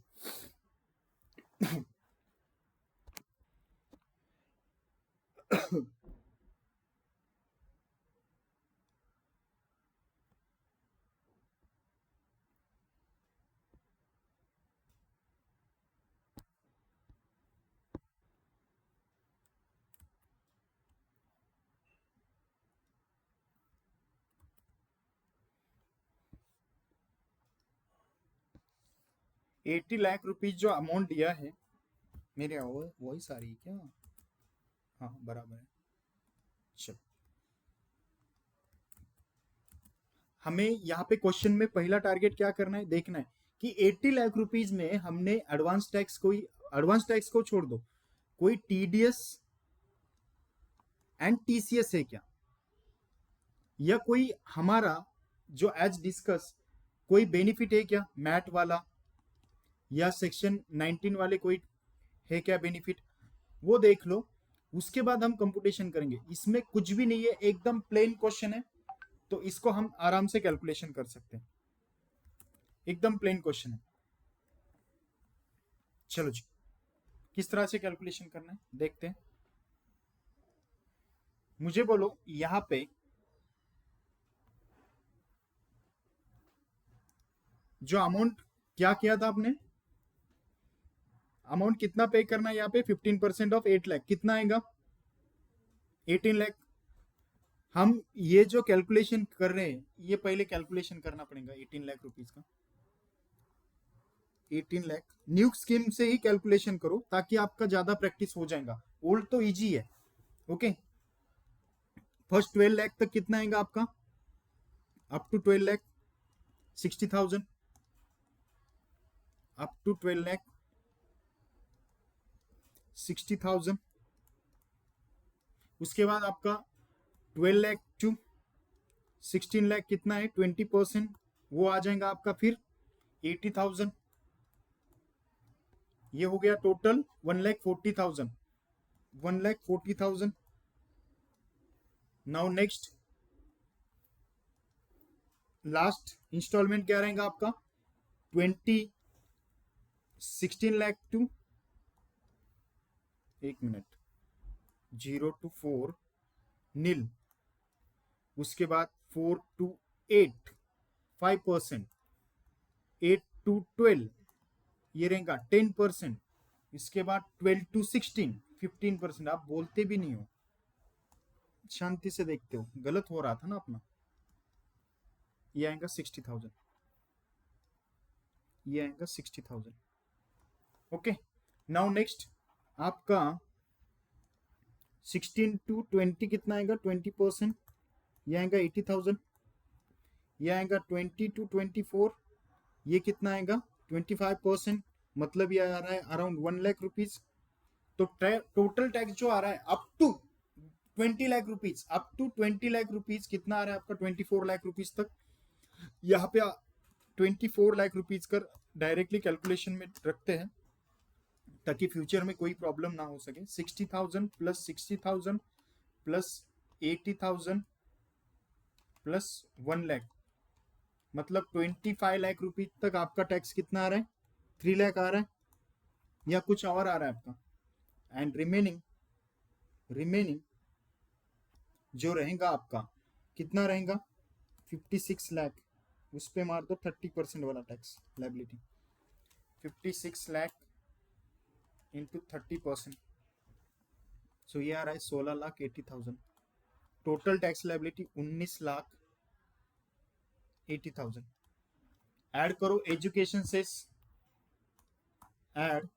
80 लाख रुपीज जो अमाउंट दिया है, मेरे वॉइस आ रही है क्या? हाँ बराबर है। चलो हमें यहाँ पे क्वेश्चन में पहला टारगेट क्या करना है, देखना है कि 80 लाख रुपीज में हमने एडवांस टैक्स, कोई एडवांस टैक्स को छोड़ दो, कोई टीडीएस एंड टीसीएस है क्या, या कोई हमारा जो एज डिस्कस कोई बेनिफिट है क्या मैट वाला, या सेक्शन 19 वाले कोई है क्या बेनिफिट, वो देख लो। उसके बाद हम कंप्यूटेशन करेंगे। इसमें कुछ भी नहीं है, एकदम प्लेन क्वेश्चन है, तो इसको हम आराम से कैलकुलेशन कर सकते हैं, एकदम प्लेन क्वेश्चन है। चलो जी, किस तरह से कैलकुलेशन करना है देखते हैं। मुझे बोलो यहां पे जो अमाउंट क्या किया था आपने, अमाउंट कितना पे करना है यहाँ पे, 15% ऑफ 8 लाख कितना आएगा, 18 लाख। हम ये जो कैलकुलेशन कर रहे हैं ये पहले कैलकुलेशन करना पड़ेगा 18 लाख रुपीज का। 18 लाख न्यू स्कीम से ही कैलकुलेशन करो ताकि आपका ज्यादा प्रैक्टिस हो जाएगा, ओल्ड तो इजी है। ओके, फर्स्ट 12 लाख तक कितना आएगा आपका, up to 12 lakh 60,000, up to 12 lakh 60,000। उसके बाद आपका 12 लाख टू 16 लाख कितना है, 20%, वो आ जाएगा आपका फिर 80,000। ये हो गया total 1,40,000, 1,40,000। Now next last installment क्या रहेगा आपका, 16 लाख टू, एक मिनट, 0 to 4 नील, उसके बाद 4 to 8 5%, 8 to 12 ये रहेगा 10%, इसके बाद 12 to 16 15%। आप बोलते भी नहीं हो, शांति से देखते हो, गलत हो रहा था ना अपना। ये आएगा 60,000, ये आएगा 60,000। ओके, नाउ नेक्स्ट आपका 16 to 20 कितना आएगा, 20%, ये आएगा 80,000। ये आएगा 20 to 24, ये कितना आएगा 25%, मतलब ये आ रहा है अराउंड 1 लाख रुपीज। तो टोटल टैक्स जो आ रहा है up to 20 lakh rupees, up to 20 lakh rupees कितना आ रहा है आपका, 24 लाख रुपीज तक। यहाँ पे 24 लाख रुपीज कर डायरेक्टली कैलकुलेशन में रखते हैं ताकि फ्यूचर में कोई प्रॉब्लम ना हो सके। 60,000 प्लस 60,000 प्लस 80,000 प्लस 1 लाख, मतलब 25 लाख रुपीज तक आपका टैक्स कितना आ रहा है, 3 लाख आ रहा है या कुछ और आ रहा है आपका। एंड रिमेनिंग जो रहेगा आपका कितना रहेगा, 56 लाख, उस पे मार दो 30% वाला tax liability, 56 lakh into 30%, so ये आ रहा है 16,80,000। Total tax liability 19,80,000। ऐड करो education cess, add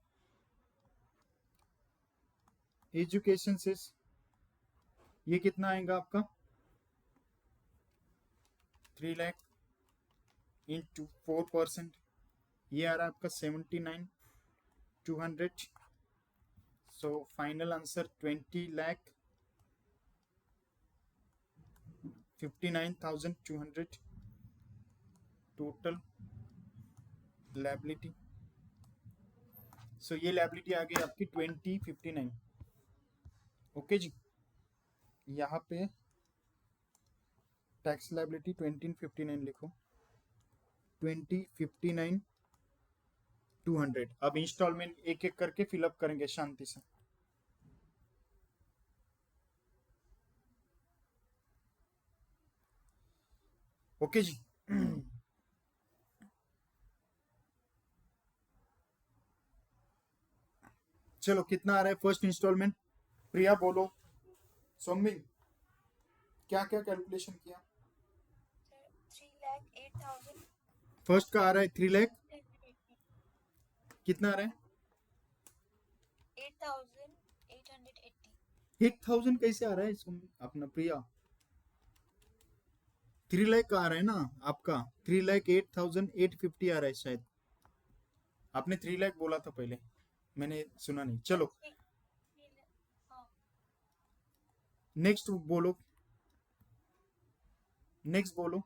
education cess, ये कितना आएगा आपका, 3 लाख इंटू 4%, ये आ रहा है आपका 79,200। So final answer 20,59,200 total liability. So ये लायबिलिटी आ गई आपकी 2059। ओके जी, यहाँ पे टैक्स लायबिलिटी 2059 लिखो, 20,59,200। अब इंस्टॉलमेंट एक एक करके फिलअप करेंगे शांति से। ओके जी, चलो कितना आ रहा है फर्स्ट इंस्टॉलमेंट, प्रिया बोलो। सौम्य क्या क्या कैलकुलेशन किया, 3,08,000 फर्स्ट का आ रहा है 3 लाख, कितना आ रहा है 8,880 8,000 कैसे आ रहा है अपना प्रिया, 3 लाख का आ रहा है ना आपका, 3,08,850 आ रहा है शायद। आपने 3 लाख बोला था पहले, मैंने सुना नहीं। चलो हाँ नेक्स्ट बोलो, नेक्स्ट बोलो,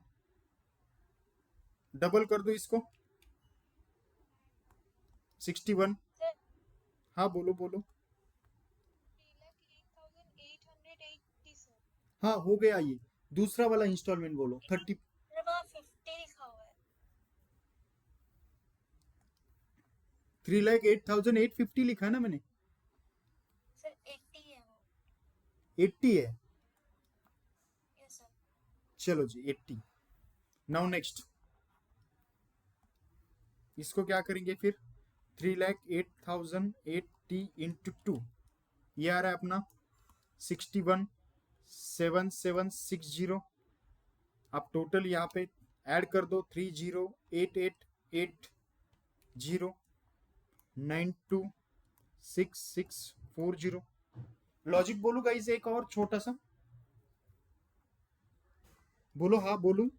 डबल कर दो इसको 61। सर, हाँ बोलो बोलो, 3,08,880 सर। हाँ हो गया ये। दूसरा वाला इंस्टॉलमेंट बोलो 30। सर वहाँ 50 लिखा हुआ है। 3,08,850 लिखा है ना मैंने। सर 80 है वो। 80 है। Yes sir. चलो जी 80। नाउ नेक्स्ट, इसको क्या करेंगे फिर, 3,08,080 इंटू 2, ये आ रहा है अपना 61,7760। आप टोटल यहाँ पे ऐड कर दो, 30,88,8,92,6640। लॉजिक बोलू गाइस एक और छोटा सा, बोलो हाँ बोलू।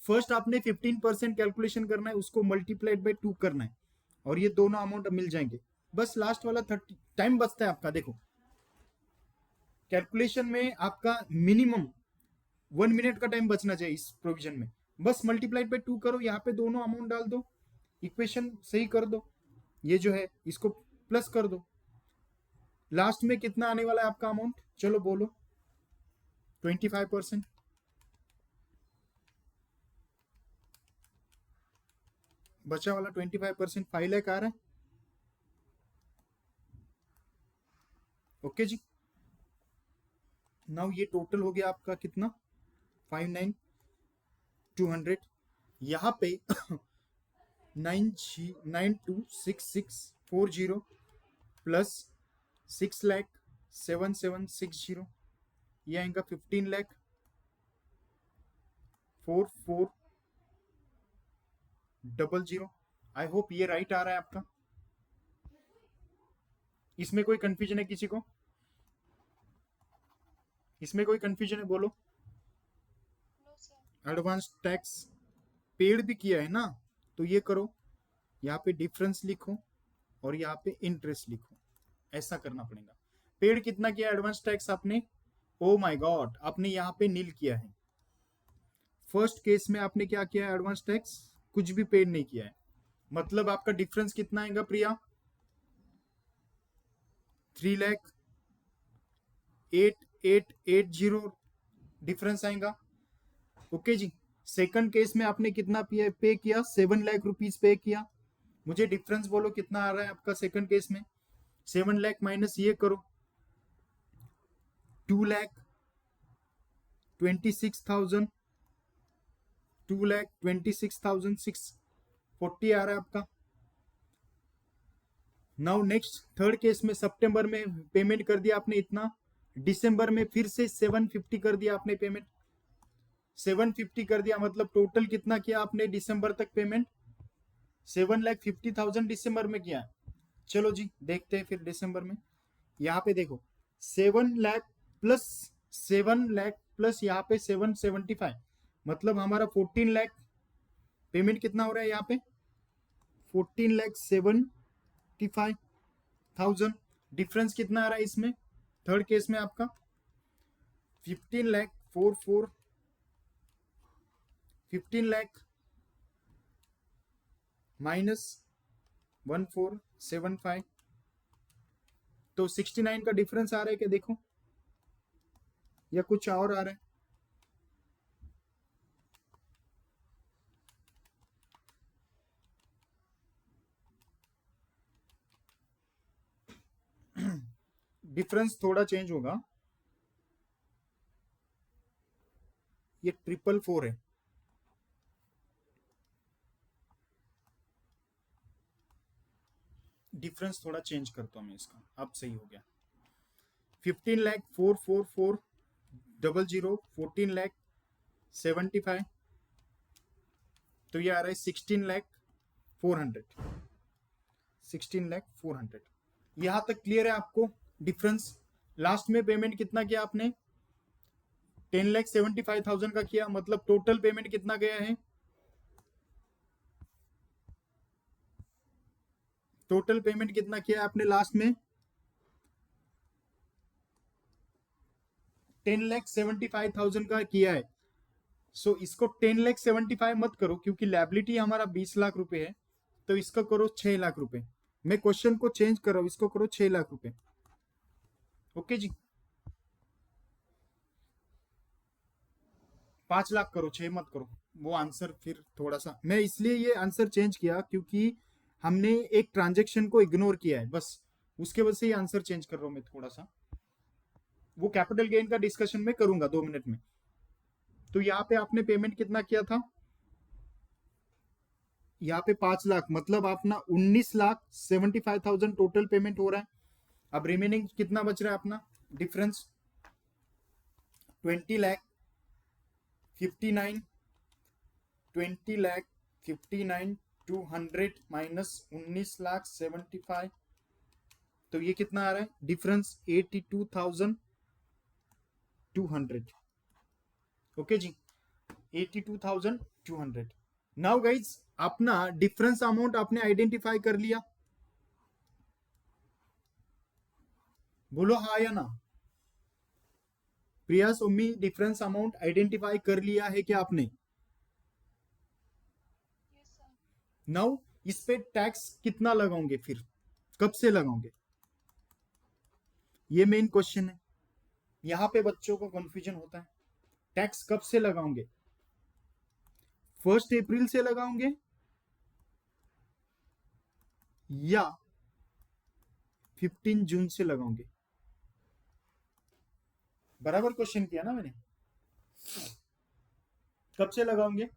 फर्स्ट आपने 15% कैलकुलेशन करना है, उसको मल्टीप्लाइड बाय 2 करना है, और ये दोनों अमाउंट मिल जाएंगे। बस लास्ट वाला 30 टाइम बचता है आपका। देखो कैलकुलेशन में आपका मिनिमम 1 मिनट का टाइम बचना चाहिए इस प्रोविजन में। बस मल्टीप्लाइड बाय 2 करो, यहाँ पे दोनों अमाउंट डाल दो, इक्वेशन सही कर दो, ये जो है इसको प्लस कर दो। लास्ट में कितना आने वाला है आपका अमाउंट, चलो बोलो। 25%। बचा वाला 25% 5 लाख आ रहा है। ओके जी, नाउ ये टोटल हो गया आपका कितना, 59,200। यहाँ पे 926640 प्लस 6,7760, ये आएगा 15,44,00। आई होप ये राइट आ रहा है आपका। इसमें कोई कंफ्यूजन है किसी को, इसमें कोई कंफ्यूजन है बोलो। No sir. Advance tax paid भी किया है ना, तो ये करो, यहाँ पे डिफरेंस लिखो और यहाँ पे इंटरेस्ट लिखो, ऐसा करना पड़ेगा। पेड कितना किया एडवांस टैक्स आपने, ओ माय गॉड, आपने यहाँ पे नील किया है। फर्स्ट केस में आपने क्या किया, एडवांस टैक्स कुछ भी पेड नहीं किया है, मतलब आपका डिफरेंस कितना आएगा प्रिया, 3,08,880 डिफरेंस आएगा। ओके जी। सेकंड केस में आपने कितना पे किया, 7 लाख रुपीज पे किया। मुझे डिफरेंस बोलो कितना आ रहा है आपका सेकंड केस में। 7 लाख माइनस ये करो, 2,26,000, 2,26,640 आ रहा है आपका। नाउ नेक्स्ट थर्ड केस में सितंबर में पेमेंट कर दिया आपने इतना, दिसंबर में फिर से 750 कर दिया आपने पेमेंट, 750 कर दिया, मतलब टोटल कितना किया आपने दिसंबर तक पेमेंट, 7,50,000 दिसंबर में किया। चलो जी देखते हैं फिर दिसंबर में। यहाँ पे देखो 7 लाख प्लस 7 लाख प्लस यहाँ पे 775, मतलब हमारा 14 लाख पेमेंट कितना हो रहा है यहाँ पे, 14,75,000। डिफरेंस कितना आ रहा है इसमें थर्ड केस में आपका, 15 लाख माइनस 1475, तो 69 का डिफरेंस आ रहा है क्या, देखो, या कुछ और आ रहा है। डिफरेंस थोड़ा चेंज होगा, ये 444 है। डिफरेंस थोड़ा चेंज करता हूं मैं इसका, अब सही हो गया। 15,444,000, 14,75,000, तो ये आ रहा है 16,400, 16,400। यहां तक क्लियर है आपको डिफरेंस। लास्ट में पेमेंट कितना किया आपने, 10,75,000 का किया, मतलब टोटल पेमेंट कितना गया है, टोटल पेमेंट कितना किया आपने लास्ट में, 10,75,000 का किया है। सो इसको 10,75,000 मत करो, क्योंकि लायबिलिटी हमारा 20 लाख रुपए है, तो इसका करो 6 लाख रुपए। मैं क्वेश्चन को चेंज कर रहा हूं, इसको करो 6 लाख रुपए। ओके जी। 5 लाख करो, 6 मत करो। वो आंसर फिर थोड़ा सा, मैं इसलिए ये आंसर चेंज किया क्योंकि हमने एक ट्रांजेक्शन को इग्नोर किया है, बस उसके वजह से ये आंसर चेंज कर रहा हूं मैं थोड़ा सा। वो कैपिटल गेन का डिस्कशन में करूंगा 2 मिनट में। तो यहाँ पे आपने पेमेंट कितना किया था, यहाँ पे 5 लाख, मतलब अपना 19,75,000 टोटल पेमेंट हो रहा है। अब रिमेनिंग कितना बच रहा है अपना डिफरेंस, 20,59,200 माइनस 19,75,000, तो ये कितना आ रहा है डिफरेंस, 82,200। ओके जी, 82,200। नाउ गाइज अपना डिफरेंस अमाउंट आपने आइडेंटिफाई कर लिया, बोलो हाँ या ना। प्रिया सोमी, डिफरेंस अमाउंट आइडेंटिफाई कर लिया है क्या आपने? Yes sir. नाउ इस पे टैक्स कितना लगाओगे, फिर कब से लगाओगे, ये मेन क्वेश्चन है। यहां पे बच्चों को कंफ्यूजन होता है, टैक्स कब से लगाओगे, 1 अप्रैल से लगाओगे या 15 जून से लगाओगे? बराबर क्वेश्चन किया ना मैंने, कब से लगाओगे?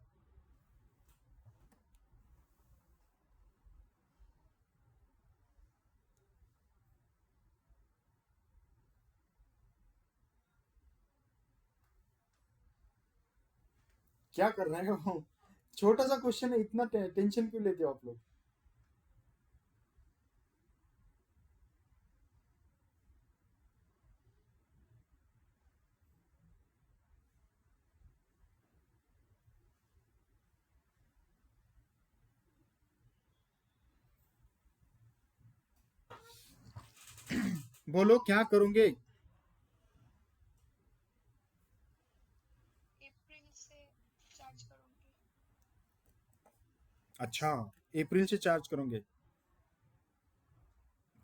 क्या कर रहे हो, छोटा सा क्वेश्चन है, इतना टेंशन क्यों लेते हो आप लोग? बोलो क्या करोगे? अप्रैल से चार्ज करूंगी। अच्छा, अप्रैल से चार्ज करोगे।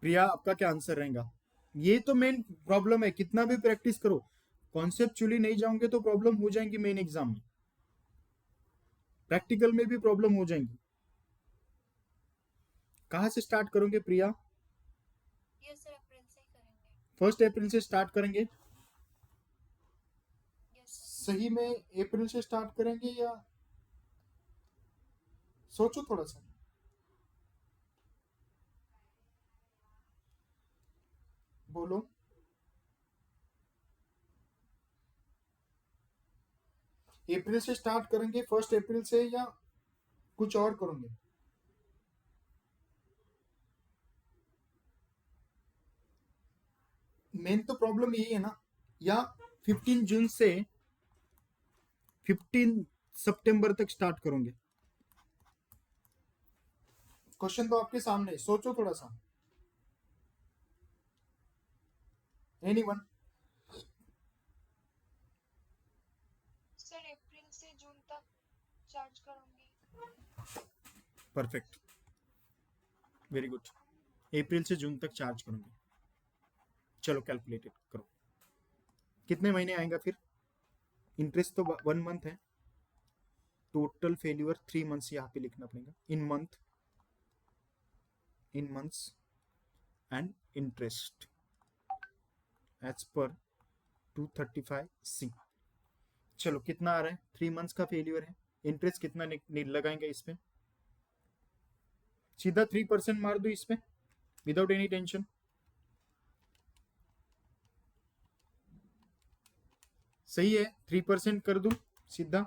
प्रिया आपका क्या आंसर रहेगा? ये तो मेन प्रॉब्लम है, कितना भी प्रैक्टिस करो कॉन्सेप्चुअली नहीं जाओगे तो प्रॉब्लम हो जाएंगी मेन एग्जाम में, प्रैक्टिकल में भी प्रॉब्लम हो जाएंगी। कहां से स्टार्ट करोगे प्रिया? यस सर, अप्रैल से ही करेंगे। 1 अप्रैल से स्टार्ट करेंगे? Yes sir. सही में अप्रैल से स्टार्ट करेंगे या सोचो थोड़ा सा। बोलो, अप्रैल से स्टार्ट करेंगे 1 अप्रैल से या कुछ और करोगे? मेन तो प्रॉब्लम यही है ना, या 15 जून से 15 सितंबर तक स्टार्ट करोगे? क्वेश्चन तो आपके सामने है, सोचो थोड़ा सा। एनीवन? सर अप्रैल से जून तक चार्ज करूंगी। Perfect, very good. अप्रैल से जून तक चार्ज करोगे, चलो कैलकुलेट करो कितने महीने आएगा फिर। इंटरेस्ट तो 1 मंथ है, टोटल फेल्यूर 3 मंथ्स यहाँ पे लिखना पड़ेगा, in months and interest as per 235C। चलो कितना आ रहा है, 3 मंथ्स का फेल्यूर है, इंटरेस्ट कितना लगाएंगे इस पे, सीधा 3% मार दो इस पे विदाउट एनी टेंशन। सही है, 3% कर दूं सीधा,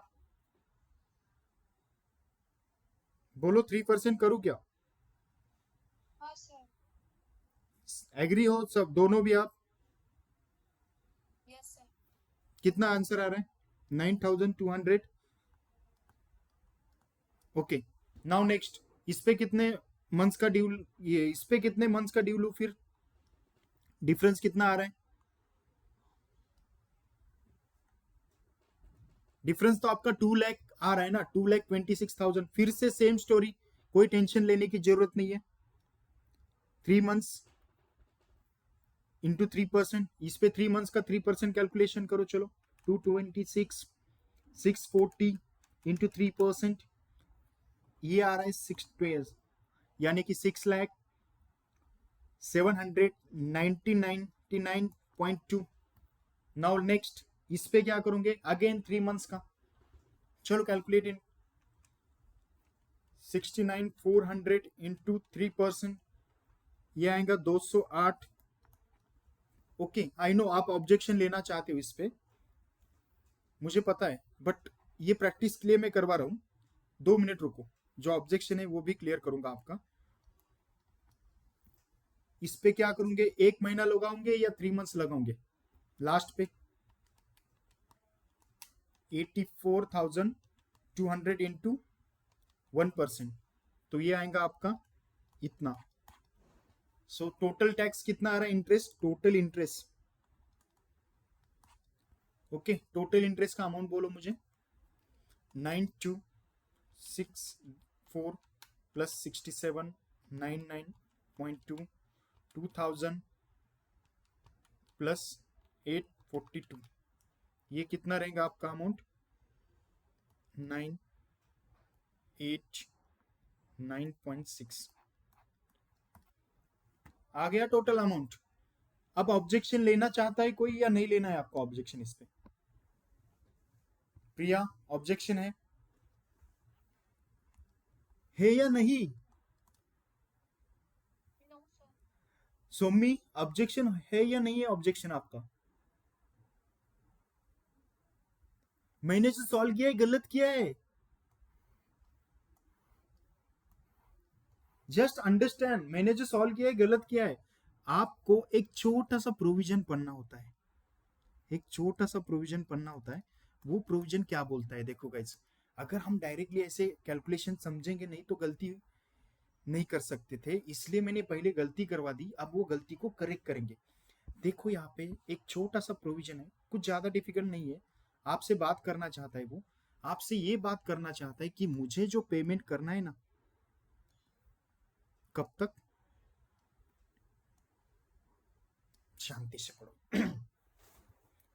बोलो 3% करूं क्या? हाँ सर। एग्री हो सब दोनों भी आप? Yes sir. कितना आंसर आ रहा है, 9,200। ओके, नाउ नेक्स्ट, इस पे कितने मंथ्स का ड्यू, ये इस पे कितने मंथ्स का ड्यू लू फिर, डिफरेंस कितना आ रहा है? डिफरेंस तो आपका 2 लाख आ रहा है ना, 2,26,000। फिर से सेम स्टोरी, कोई टेंशन लेने की जरूरत नहीं है। 3 मंथ्स इंटू 3%, इस पे 3 मंथ्स का 3% कैलकुलेशन करो, चलो 226 640 इंटू 3%, ये आ रहा है 612, यानी कि 6,799.2। नाउ नेक्स्ट इस पे क्या करोगे, अगेन 3 मंथ्स का, चलो कैलकुलेट इन 69,400 इंटू 3%, ये आएगा 208। ओके आई नो आप ऑब्जेक्शन लेना चाहते हो इस पे, मुझे पता है, बट ये प्रैक्टिस के लिए मैं करवा रहा हूं। 2 मिनट रुको, जो ऑब्जेक्शन है वो भी क्लियर करूंगा आपका। इस पे क्या करूंगे, 1 महीना लगाओगे या 3 मंथ्स लगाओगे लास्ट पे, 84,200 इंटू 1%, तो ये आएगा आपका इतना। सो टोटल टैक्स कितना आ रहा है, interest, total interest, okay total interest का अमाउंट बोलो मुझे, 9264 प्लस 6799.2, 2000 प्लस 842, ये कितना रहेगा आपका अमाउंट, 989.6 आ गया टोटल अमाउंट। अब ऑब्जेक्शन लेना चाहता है कोई या नहीं लेना है आपको ऑब्जेक्शन इस पे, प्रिया ऑब्जेक्शन है या नहीं, नो सर। सोमी ऑब्जेक्शन है या नहीं है, ऑब्जेक्शन आपका, मैंने जो सॉल्व किया है गलत किया है, जस्ट अंडरस्टैंड, मैंने जो सॉल्व किया है गलत किया है। आपको एक छोटा सा प्रोविजन पढ़ना होता है, एक छोटा सा प्रोविजन पढ़ना होता है। वो प्रोविजन क्या बोलता है, देखो गाइस, अगर हम डायरेक्टली ऐसे कैलकुलेशन समझेंगे नहीं तो गलती नहीं कर सकते थे, इसलिए मैंने पहले गलती करवा दी, अब वो गलती को करेक्ट करेंगे। देखो यहाँ पे एक छोटा सा प्रोविजन है, कुछ ज्यादा डिफिकल्ट नहीं है। आपसे बात करना चाहता है वो, आपसे ये बात करना चाहता है कि मुझे जो पेमेंट करना है ना, कब तक, शांति से पढ़ो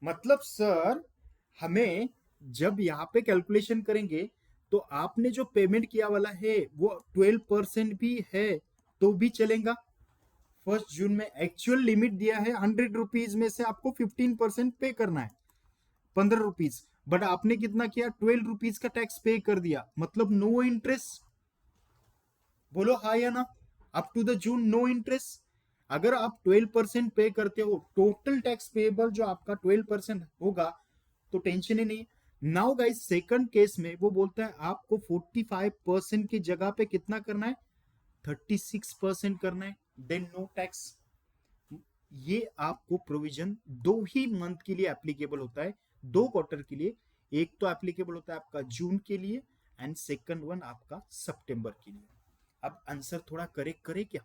मतलब सर हमें जब यहाँ पे कैलकुलेशन करेंगे तो आपने जो पेमेंट किया वाला है वो 12% भी है तो भी चलेगा। 1 जून में एक्चुअल लिमिट दिया है 100 रुपीज में से आपको 15% पे करना है, 15 रुपीज, बट आपने कितना किया, 12 रुपीज का टैक्स पे कर दिया, मतलब नो इंटरेस्ट। बोलो हाँ या ना, up to the June no interest. अगर आप 12% पे करते हो, टोटल टैक्स पेबल जो आपका 12% होगा, तो टेंशन ही नहीं। नाउ गाइस सेकंड केस में वो बोलता है आपको 45% की जगह पे कितना करना है, 36% करना है, देन नो टैक्स। ये आपको प्रोविजन 2 ही मंथ के लिए एप्लीकेबल होता है, 2 क्वार्टर के लिए। एक तो एप्लीकेबल होता है आपका जून के लिए एंड सेकंड वन आपका सितंबर के लिए। अब आंसर थोड़ा करेक्ट करे क्या,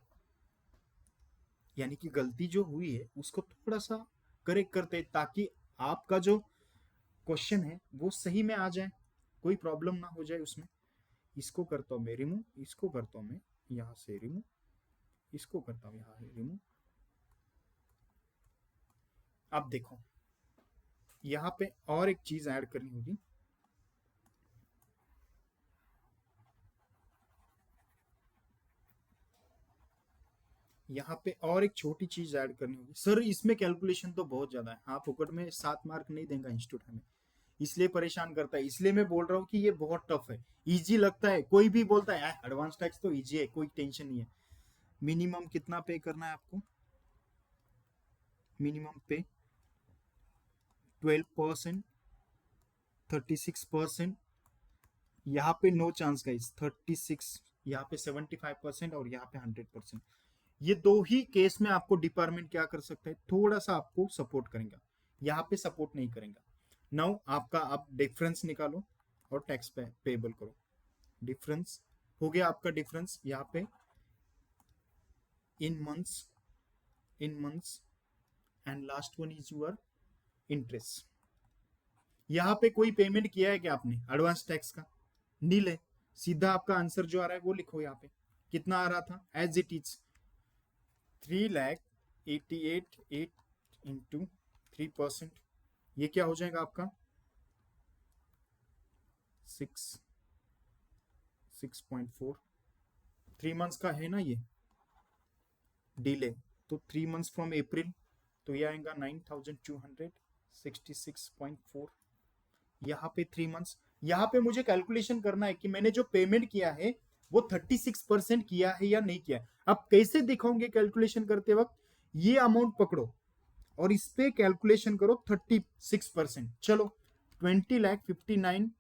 यानी कि गलती जो हुई है उसको थोड़ा सा करेक्ट करते ताकि आपका जो क्वेश्चन है वो सही में आ जाए, कोई प्रॉब्लम ना हो जाए उसमें। इसको करता हूं मैं रिमूव, इसको करता हूं मैं यहां से रिमूव, इसको करता हूं यहां से रिमूव। अब देखो यहाँ पे और एक चीज ऐड करनी होगी, यहाँ पे और एक छोटी चीज ऐड करनी होगी। सर इसमें कैलकुलेशन तो बहुत ज्यादा है, हाँ फुकट में 7 मार्क नहीं देगा इंस्टीट्यूट हमें, इसलिए परेशान करता है, इसलिए मैं बोल रहा हूँ कि ये बहुत टफ है। इजी लगता है, कोई भी बोलता है एडवांस टैक्स तो इजी है, कोई टेंशन नहीं है। मिनिमम कितना पे करना है आपको, मिनिमम पे 12%, 36%, यहाँ पे नो चांस गाइस, 36, यहाँ पे 75% और यहाँ पे 100%। ये दो ही केस में आपको डिपार्टमेंट क्या कर सकता है, थोड़ा सा आपको सपोर्ट करेगा, यहाँ पे सपोर्ट नहीं करेगा। नाउ आपका आप डिफरेंस निकालो और टैक्स पेबल करो। डिफरेंस हो गया आपका, डिफरेंस यहाँ पे in months, in months and last one is your interest. यहाँ पे कोई पेमेंट किया है क्या आपने एडवांस टैक्स का, नील है, सीधा आपका आंसर जो आ रहा है वो लिखो। यहाँ पे कितना आ रहा था एज इट इज, 3,88,8 इंटू 3%, ये क्या हो जाएगा आपका 6.4 3 मंथ्स का है ना ये डिले, तो 3 मंथ्स फ्रॉम अप्रैल, तो ये आएगा 9266.4। यहाँ पे 3 मंथ्स, यहाँ पे मुझे कैलकुलेशन करना है कि मैंने जो पेमेंट किया है वो 36% किया है या नहीं किया है। अब कैसे दिखाओगे कैलकुलेशन करते वक्त, ये अमाउंट पकड़ो और इस पे कैलकुलेशन करो 36%। चलो 20,59,000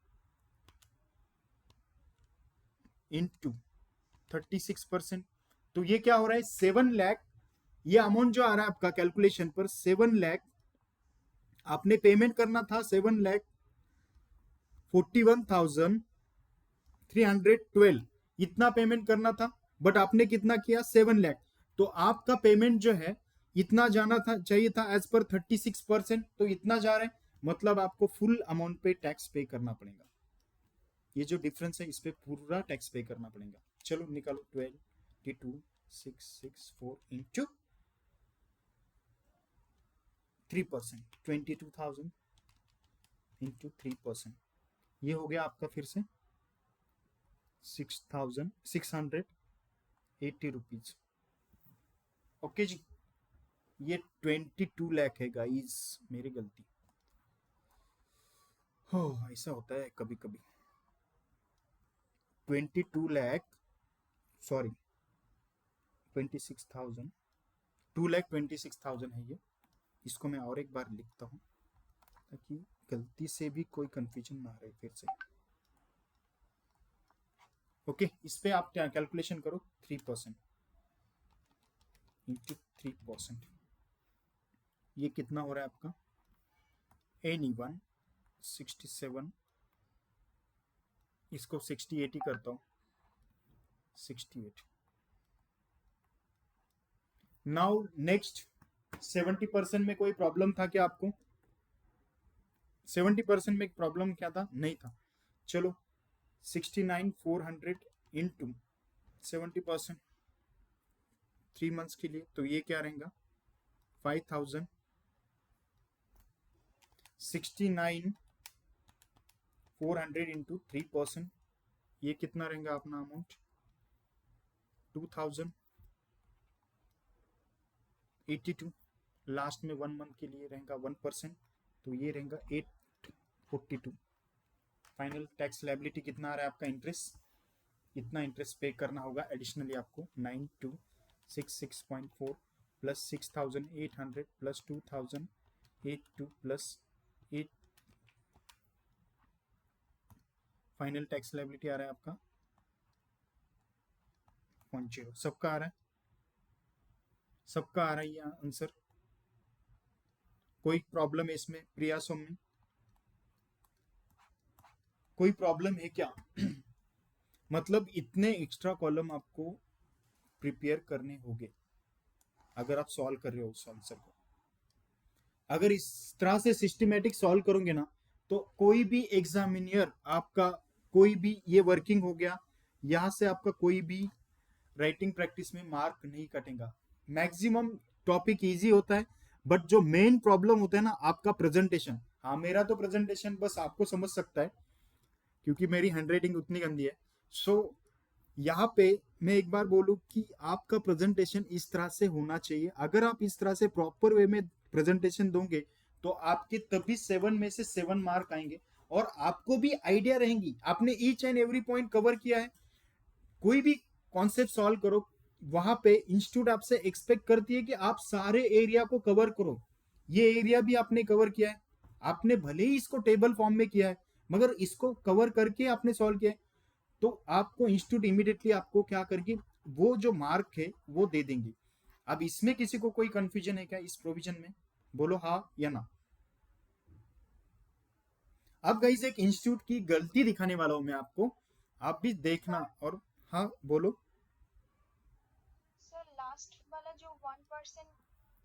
इंटू 36%, तो ये क्या हो रहा है 7 लाख। ये अमाउंट जो आ रहा है आपका कैलकुलेशन पर 7 लाख, आपने पेमेंट करना था 7,41,312, इतना पेमेंट करना था, बट आपने कितना किया 7 लाख। तो आपका पेमेंट जो है इतना जाना था, चाहिए था एज पर 36%, तो इतना जा रहा है, मतलब आपको फुल अमाउंट पे टैक्स पे करना पड़ेगा। ये जो डिफरेंस है इस पे पूरा टैक्स पे करना पड़ेगा। चलो निकालो 22,664 इंटू 3%, 22,000 इंटू 3%, ये हो गया आपका फिर से 6,680 रुपीज। ओके जी, ये 22 लाख है गाइस, मेरी गलती हो, ऐसा होता है कभी कभी। 22 लाख, सॉरी 26,000, 2,26,000 है ये। इसको मैं और एक बार लिखता हूँ ताकि गलती से भी कोई कंफ्यूजन ना रहे फिर से। ओके, इस पे आप कैलकुलेशन करो 3% इंटू 3%, ये कितना हो रहा है आपका N1 67, इसको 68 ही करता हूँ, 68। नाउ नेक्स्ट 70% में कोई प्रॉब्लम था क्या आपको? 70% में प्रॉब्लम क्या था? नहीं था। चलो 69,400 इंटू 70% 3 मंथ्स के लिए, तो ये क्या रहेगा 5,000। 69,400 इंटू 3%, ये कितना रहेगा अपना अमाउंट 2,082। लास्ट में 1 मंथ के लिए रहेगा 1%, तो ये रहेगा 842। फाइनल टैक्स लायबिलिटी कितना आ रहा है आपका इंटरेस्ट, इतना इंटरेस्ट पे करना होगा एडिशनली आपको 9266.4 plus 6,800 plus 2,082 plus 8, final tax liability आ रहा है आपका 0.0। सबका आ रहा है, सबका आ रहा है ये आंसर। कोई प्रॉब्लम है इसमें प्रिया सोम में? कोई प्रॉब्लम है क्या? मतलब इतने एक्स्ट्रा कॉलम आपको प्रिपेयर करने होंगे अगर आप सॉल्व कर रहे हो उस आंसर को। अगर इस तरह से सिस्टमेटिक सॉल्व करोगे ना, तो कोई भी एग्जामिनियर आपका, कोई भी, ये वर्किंग हो गया, यहां से आपका कोई भी राइटिंग प्रैक्टिस में मार्क नहीं कटेगा। मैक्सिमम टॉपिक इजी होता है, बट जो मेन प्रॉब्लम होता है ना आपका प्रेजेंटेशन। हाँ, मेरा तो प्रेजेंटेशन बस आपको समझ सकता है क्योंकि मेरी हैंडराइटिंग उतनी गंदी है। सो यहाँ पे मैं एक बार बोलूँ कि आपका प्रेजेंटेशन इस तरह से होना चाहिए। अगर आप इस तरह से प्रॉपर वे में प्रेजेंटेशन दोगे तो आपके तभी 7 में से 7 मार्क आएंगे और आपको भी आइडिया रहेंगी, आपने each and every point cover किया है। कोई भी कॉन्सेप्ट सॉल्व करो, वहां पे इंस्टीट्यूट आपसे एक्सपेक्ट करती है कि आप सारे एरिया को कवर करो। ये एरिया भी आपने कवर किया है, आपने भले ही इसको टेबल फॉर्म में किया है मगर इसको कवर करके आपने सॉल्व किया है, तो आपको इंस्टीट्यूट इमीडिएटली आपको क्या करके वो जो मार्क है वो दे देंगे। अब इसमें किसी को कोई कंफ्यूजन है क्या इस प्रोविजन में? बोलो हाँ या ना। अब गाइस एक इंस्टीट्यूट की गलती दिखाने वाला हूं मैं आपको, आप भी देखना। और हाँ बोलो। सर लास्ट वाला जो 1%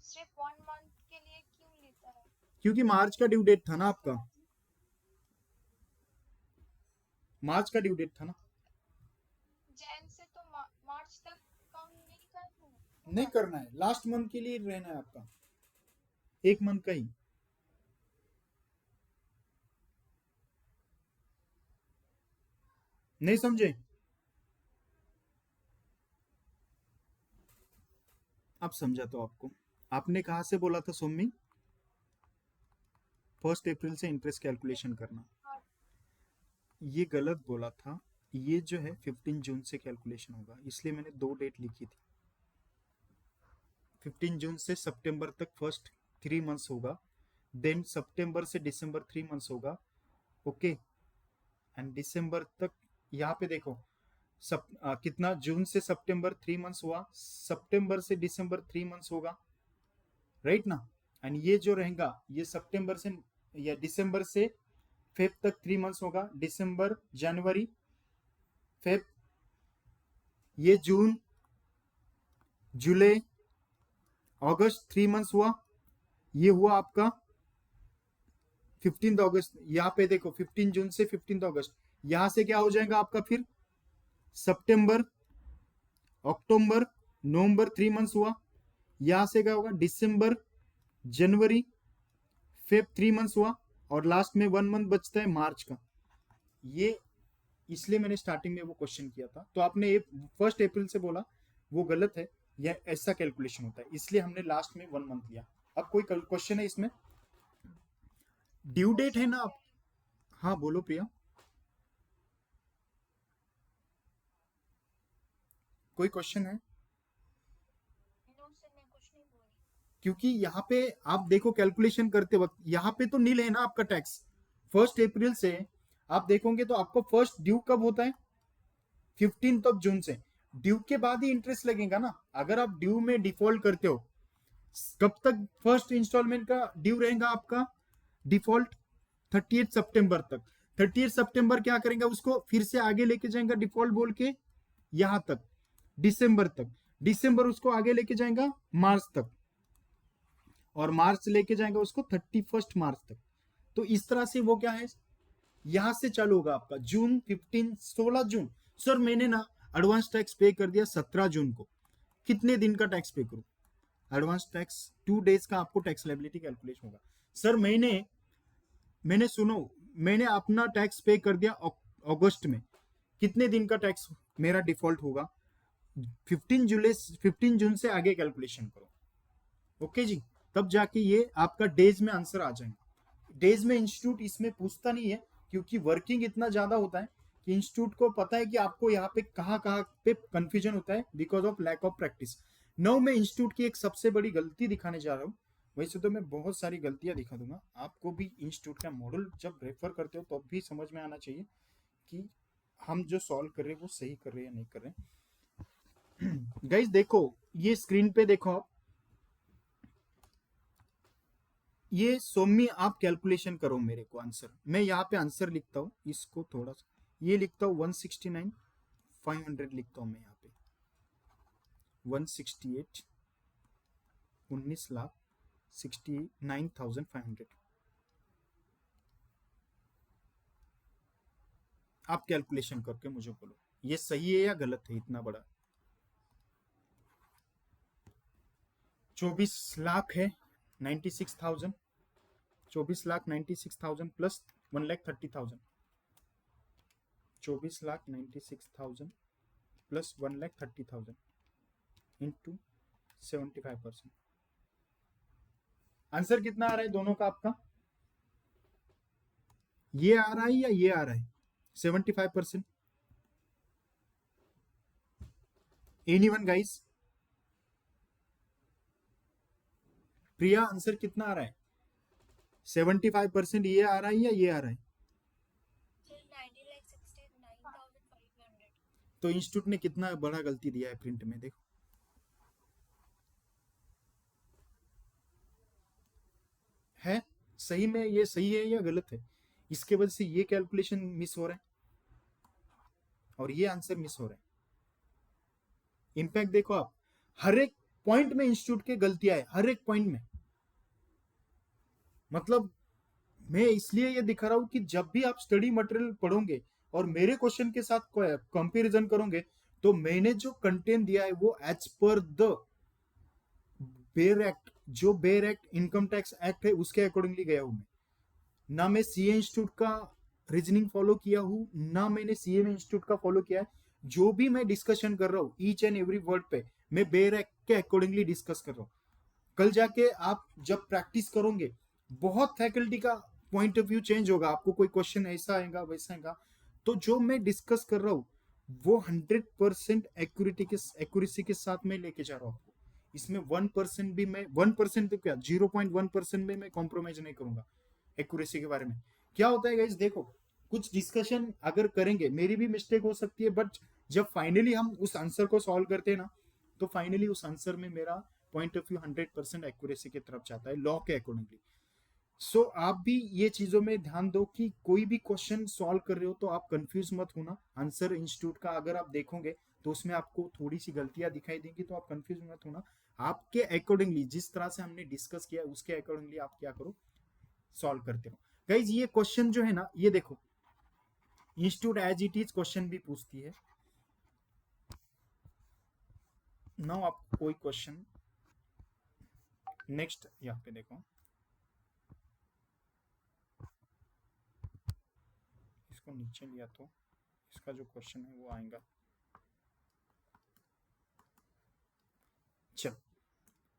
सिर्फ 1 मंथ के लिए क्यों लेता है? क्योंकि मार्च का ड्यू डेट था ना आपका, मार्च का ड्यू डेट था ना। जैन से तो मार्च तक काउंट नहीं करना है। नहीं करना है, लास्ट मंथ के लिए रहना है आपका, 1 मंथ का ही। नहीं समझे? अब समझा तो आपको। आपने कहा से बोला था सोमी 1 अप्रैल से इंटरेस्ट कैलकुलेशन करना, हाँ, ये गलत बोला था। ये जो है 15 जून से कैलकुलेशन होगा, इसलिए मैंने 2 डेट लिखी थी। 15 जून से सितंबर तक फर्स्ट 3 मंथ्स होगा, देन सितंबर से दिसंबर 3 मंथ्स होगा, ओके। एंड दिसंबर तक यहाँ पे देखो, कितना जून से सितंबर 3 मंथ्स हुआ, सितंबर से दिसंबर 3 मंथ्स होगा, राइट ना। एंड ये जो रहेगा ये सितंबर से या दिसंबर से फेब तक 3 मंथ्स होगा, दिसंबर जनवरी फेब, ये जून जुलाई अगस्त 3 मंथ्स हुआ, ये हुआ आपका 15 अगस्त। यहाँ पे देखो 15 जून से 15 अगस्त, यहां से क्या हो जाएगा आपका फिर सितंबर अक्टूबर नवंबर 3 मंथ्स हुआ, यहां से क्या होगा दिसंबर जनवरी फेब 3 मंथ्स हुआ, और लास्ट में 1 मंथ बचता है मार्च का। ये इसलिए मैंने स्टार्टिंग में वो क्वेश्चन किया था, तो आपने 1 अप्रैल से बोला, वो गलत है। यह ऐसा कैलकुलेशन होता है, इसलिए हमने लास्ट में 1 मंथ लिया। अब कोई क्वेश्चन है इसमें? ड्यू डेट है क्वेश्चन ना है। आप? हाँ बोलो प्रिया, कोई क्वेश्चन है? नो सर, मैं कुछ नहीं बोली। क्योंकि यहाँ पे आप देखो कैलकुलेशन करते वक्त यहाँ पे तो नील है ना आपका टैक्स। 1 अप्रैल से आप देखोगे तो आपको फर्स्ट ड्यू कब होता है? 15 जून से। ड्यू के बाद ही इंटरेस्ट लगेगा ना। अगर आप ड्यू में डिफॉल्ट करते हो, कब तक फर्स्ट इंस्टॉलमेंट का ड्यू रहेगा आपका डिफॉल्ट? 30 सितंबर तक। 30 सितंबर क्या करेंगे, उसको फिर से आगे लेके जाएंगे डिफॉल्ट बोल के यहां तक, दिसंबर तक। दिसंबर उसको आगे लेके जाएगा मार्च तक, और मार्च लेके जाएगा उसको 31 मार्च तक। तो इस तरह से वो क्या है, यहां से चालू होगा आपका जून 16 जून। सर मैंने ना एडवांस टैक्स पे कर दिया 17 जून को, कितने दिन का टैक्स पे करूं? एडवांस टैक्स 2 डेज का आपको टैक्स लायबिलिटी कैलकुलेशन होगा। सर मैंने सुनो, मैंने अपना टैक्स पे कर दिया अगस्त में, कितने दिन का टैक्स मेरा डिफॉल्ट होगा? 15 जून से आगे कैलकुलेशन करो, ओके जी। तब जाके ये आपका डेज में आंसर आ जाएगा। डेज में इंस्टीट्यूट इसमें पूछता नहीं है, क्योंकि वर्किंग इतना ज्यादा होता है कि इंस्टीट्यूट को पता है कि आपको यहाँ पे कहाँ कहाँ पे कंफ्यूजन होता है, because of lack of practice. Now मैं इंस्टीट्यूट की एक सबसे बड़ी गलती दिखाने जा रहा हूँ। वैसे तो मैं बहुत सारी गलतियां दिखा दूंगा आपको भी। इंस्टीट्यूट का मॉडल जब रेफर करते हो तो भी समझ में आना चाहिए कि हम जो सॉल्व कर रहे हैं वो सही कर रहे हैं या नहीं कर रहे हैं। गाइस देखो, ये स्क्रीन पे देखो आप, ये सोमी आप कैलकुलेशन करो मेरे को आंसर। मैं यहाँ पे आंसर लिखता हूँ, इसको थोड़ा सा ये लिखता हूँ 169,500 लिखता हूँ मैं यहाँ पे। 168 19,69,500। आप कैलकुलेशन करके मुझे बोलो ये सही है या गलत है। इतना बड़ा 24 लाख है 96,000, 24,96,000 प्लस 1,30,000, 24,96,000 प्लस 1,30,000 इंटू 75%। आंसर कितना आ रहा है दोनों का आपका? ये आ रहा है या ये आ रहा है? 75%। Anyone guys? प्रिया आंसर कितना आ रहा है? 75% ये आ रहा है या ये आ रहा है? सर 90,69,500। तो इंस्टीट्यूट ने कितना बड़ा गलती दिया है प्रिंट में, देखो। है सही में ये सही है या गलत है? इसके वजह से ये कैलकुलेशन मिस हो रहा है और ये आंसर मिस हो रहा है। इम्पैक्ट देखो आप, हर एक पॉइंट में इंस्टीट्यूट के गलतियां है, हर एक पॉइंट में। मतलब मैं इसलिए ये दिखा रहा हूं कि जब भी आप स्टडी मटेरियल पढ़ोगे और मेरे क्वेश्चन के साथ कंपैरिजन करोगे, तो मैंने जो कंटेंट दिया है वो as per the bare act, जो bare act income tax act है उसके अकॉर्डिंगली गया हूं मैं। ना मैं सीए इंस्टीट्यूट का रीजनिंग फॉलो किया हूँ, ना मैंने सीएमए इंस्टीट्यूट का फॉलो किया है। जो भी मैं डिस्कशन कर रहा हूँ ईच एंड एवरी वर्ड पे मैं बेरैक के अकॉर्डिंगली डिस्कस कर रहा हूँ। कल जाके आप जब प्रैक्टिस करोगे बहुत फैकल्टी का पॉइंट ऑफ व्यू चेंज होगा, आपको कोई क्वेश्चन ऐसा आएगा वैसा आएगा, तो जो मैं डिस्कस कर रहा हूँ वो 100% एक्यूरेसी के साथ मैं लेके जा रहा हूँ आपको। इसमें 1% भी मैं 1% तो क्या 0.1% में मैं कॉम्प्रोमाइज नहीं करूंगा एक्यूरेसी के बारे में। क्या होता है गाइस, देखो कुछ डिस्कशन अगर करेंगे मेरी भी मिस्टेक हो सकती है, बट जब फाइनली हम उस आंसर को सॉल्व करते हैं ना, तो फाइनली उस आंसर में मेरा पॉइंट ऑफ व्यू 100% एक्यूरेसी की तरफ जाता है लॉ के अकॉर्डिंगली। सो आप भी ये चीजों में ध्यान दो कि कोई भी क्वेश्चन सॉल्व कर रहे हो तो आप कंफ्यूज मत होना। आंसर इंस्टीट्यूट का अगर आप देखोगे तो उसमें आपको थोड़ी सी गलतियां दिखाई देंगी, तो आप कंफ्यूज मत होना। आपके अकॉर्डिंगली जिस तरह से हमने डिस्कस किया उसके अकॉर्डिंगली आप क्या करो, सॉल्व करते रहो। गाइज ये क्वेश्चन जो है ना, ये देखो institute as it is question भी पूछती है। नाउ आप कोई क्वेश्चन नेक्स्ट यहाँ पे देखो, इसको नीचे लिया तो इसका जो क्वेश्चन है वो आएगा। चल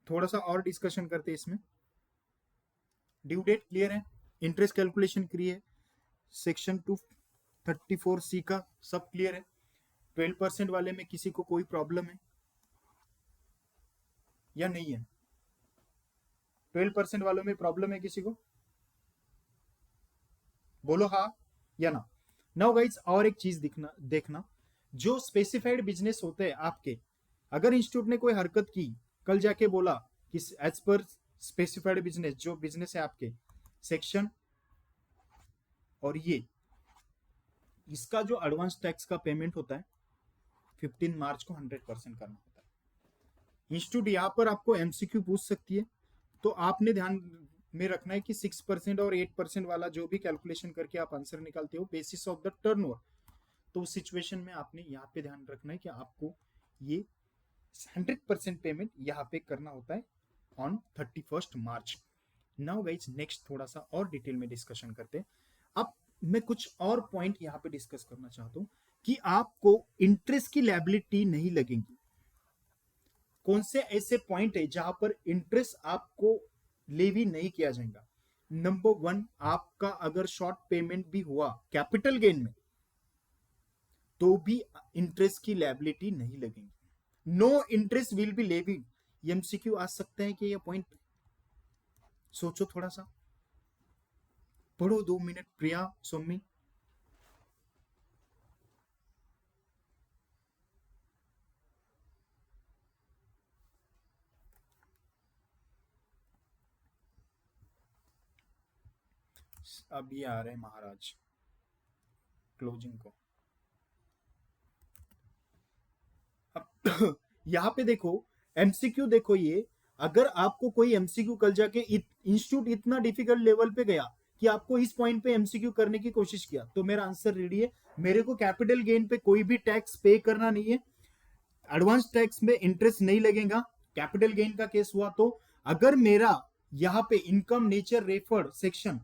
थोड़ा सा और डिस्कशन करते हैं इसमें। ड्यू डेट क्लियर है, इंटरेस्ट कैलकुलेशन क्लियर है, सेक्शन 234C का सब क्लियर है। 12% वाले में किसी को कोई प्रॉब्लम है या नहीं है? 12% वालों में प्रॉब्लम है किसी को? बोलो हाँ या ना। नाउ गाइज और एक चीज देखना, जो स्पेसिफाइड बिजनेस होते हैं आपके, अगर इंस्टीट्यूट ने कोई हरकत की, कल जाके बोला कि एज पर स्पेसिफाइड बिजनेस, जो बिजनेस है आपके सेक्शन और ये, इसका जो एडवांस टैक्स का पेमेंट होता है 15 मार्च को 100% करना होता है। इंस्टीट्यूट यहाँ पर आपको एमसीक्यू पूछ सकती है, तो आपने ध्यान में रखना है कि 6% और 8% वाला जो भी कैलकुलेशन करके आप आंसर निकालते हो बेसिस ऑफ द टर्नओवर, तो उस सिचुएशन में आपने यहाँ पे ध्यान रखना है कि आपको ये 100% पेमेंट यहाँ पे करना होता है on 31 March. Now guys next थोड़ा सा और डिटेल में डिस्कशन करते हैं। अब मैं कुछ और पॉइंट यहाँ पे डिस्कस करना चाहता हूँ कि आपको इंटरेस्ट की लायबिलिटी नहीं लगेगी। कौन से ऐसे पॉइंट है जहां पर इंटरेस्ट आपको लेवी नहीं किया जाएगा? नंबर 1, आपका अगर शॉर्ट पेमेंट भी हुआ कैपिटल गेन में तो भी इंटरेस्ट की लायबिलिटी नहीं लगेगी। No interest will be levy. MCQ आ सकता है कि ये पॉइंट, सोचो थोड़ा सा, पढ़ो 2 मिनट प्रिया सोमी। अभी आ रहे महाराज क्लोजिंग को। अब यहाँ पे देखो एमसीक्यू, देखो ये अगर आपको कोई एमसीक्यू कल जाके इंस्टीट्यूट इतना डिफिकल्ट लेवल पे गया कि आपको इस पॉइंट पे एमसीक्यू करने की कोशिश किया, तो मेरा आंसर रेडी है। मेरे को कैपिटल गेन पे कोई भी टैक्स पे करना नहीं है, एडवांस टैक्स में इंटरेस्ट नहीं लगेगा। कैपिटल गेन का केस हुआ तो अगर मेरा यहाँ पे इनकम नेचर रेफर्ड सेक्शन,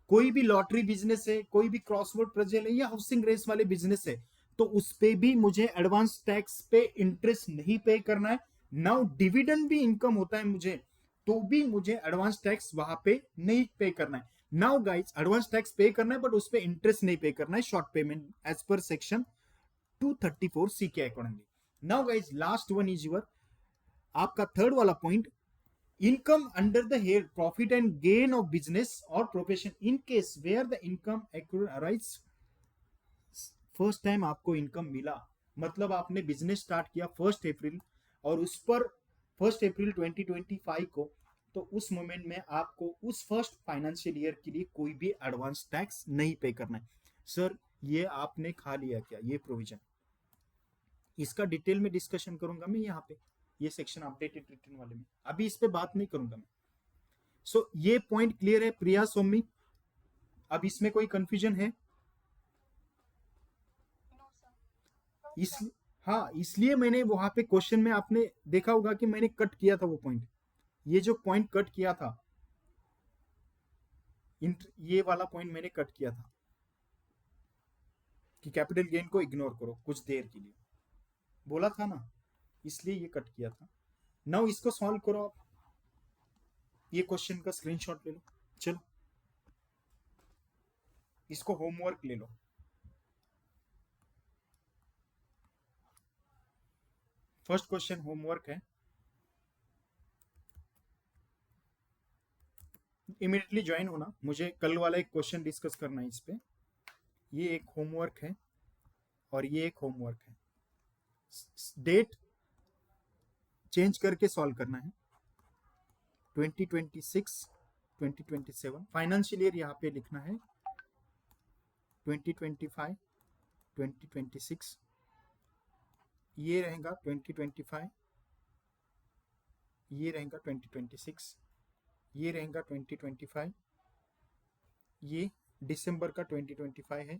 कोई भी लॉटरी बिजनेस है, कोई भी क्रॉसवर्ड पजल है या हाउसिंग रेस वाले बिजनेस है, तो उस पे भी मुझे एडवांस टैक्स पे इंटरेस्ट नहीं पे करना है। नाउ डिविडेंड भी इनकम होता है मुझे, तो भी मुझे एडवांस टैक्स वहां पे नहीं पे करना है। नाउ गाइस एडवांस टैक्स पे करना है बट उस पे इंटरेस्ट नहीं पे करना है, short payment as per section 234C के accordingly. Now guys last one is your आपका थर्ड वाला point, income under the head profit and gain of business or profession in case where the income arise first time आपको income मिला, मतलब आपने business start किया 1 अप्रैल और उस पर 1 अप्रैल 2025 को, तो उस मोमेंट में आपको उस फर्स्ट फाइनेंशियल ईयर के लिए कोई भी एडवांस टैक्स नहीं पे करना है। सर ये आपने खा लिया क्या ये प्रोविजन? इसका डिटेल में डिस्कशन करूंगा मैं यहाँ पे, ये सेक्शन अपडेटेड रिटर्न वाले में, अभी इस पे बात नहीं करूंगा मैं। सो ये पॉइंट क्लियर है प्रिया सोमी? अब इसमें कोई कंफ्यूजन है? No sir. इस हाँ, इसलिए मैंने वहां पे क्वेश्चन में आपने देखा होगा कि मैंने कट किया था वो पॉइंट, ये जो पॉइंट कट किया था, ये वाला पॉइंट मैंने कट किया था। कि कैपिटल गेन को इग्नोर करो कुछ देर के लिए, बोला था ना, इसलिए ये कट किया था। नाउ इसको सॉल्व करो आप, ये क्वेश्चन का स्क्रीनशॉट ले लो। चलो इसको होमवर्क ले लो। फर्स्ट क्वेश्चन होमवर्क है, इमीडिएटली ज्वाइन होना, मुझे कल वाला एक क्वेश्चन डिस्कस करना है इस पे। ये एक होमवर्क है और ये एक होमवर्क है। डेट चेंज करके सॉल्व करना है। 2026 2027 फाइनेंशियल ईयर यहाँ पे लिखना है, 2025 2026 ये रहेगा 2025, ये रहेगा 2026, ये रहेगा 2025, ये दिसंबर का 2025 है,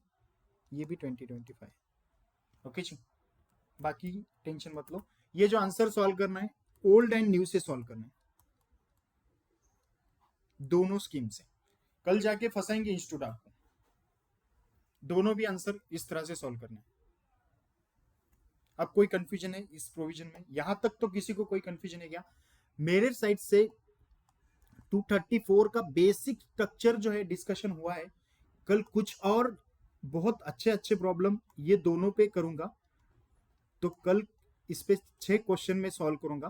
ये भी 2025। ओके जी, बाकी टेंशन मत लो। ये जो आंसर सॉल्व करना है ओल्ड एंड न्यू से सॉल्व करना है, दोनों स्कीम से। कल जाके फंसाएंगे इंस्टीट्यूट आपको, दोनों भी आंसर इस तरह से सॉल्व करना है। अब कोई कंफ्यूजन है इस प्रोविजन में? यहां तक तो किसी को कोई कंफ्यूजन है क्या? मेरे साइड से 234 का बेसिक स्ट्रक्चर जो है डिस्कशन हुआ है। कल कुछ और बहुत अच्छे अच्छे प्रॉब्लम ये दोनों पे करूंगा, तो कल इस पे 6 क्वेश्चन में सॉल्व करूंगा।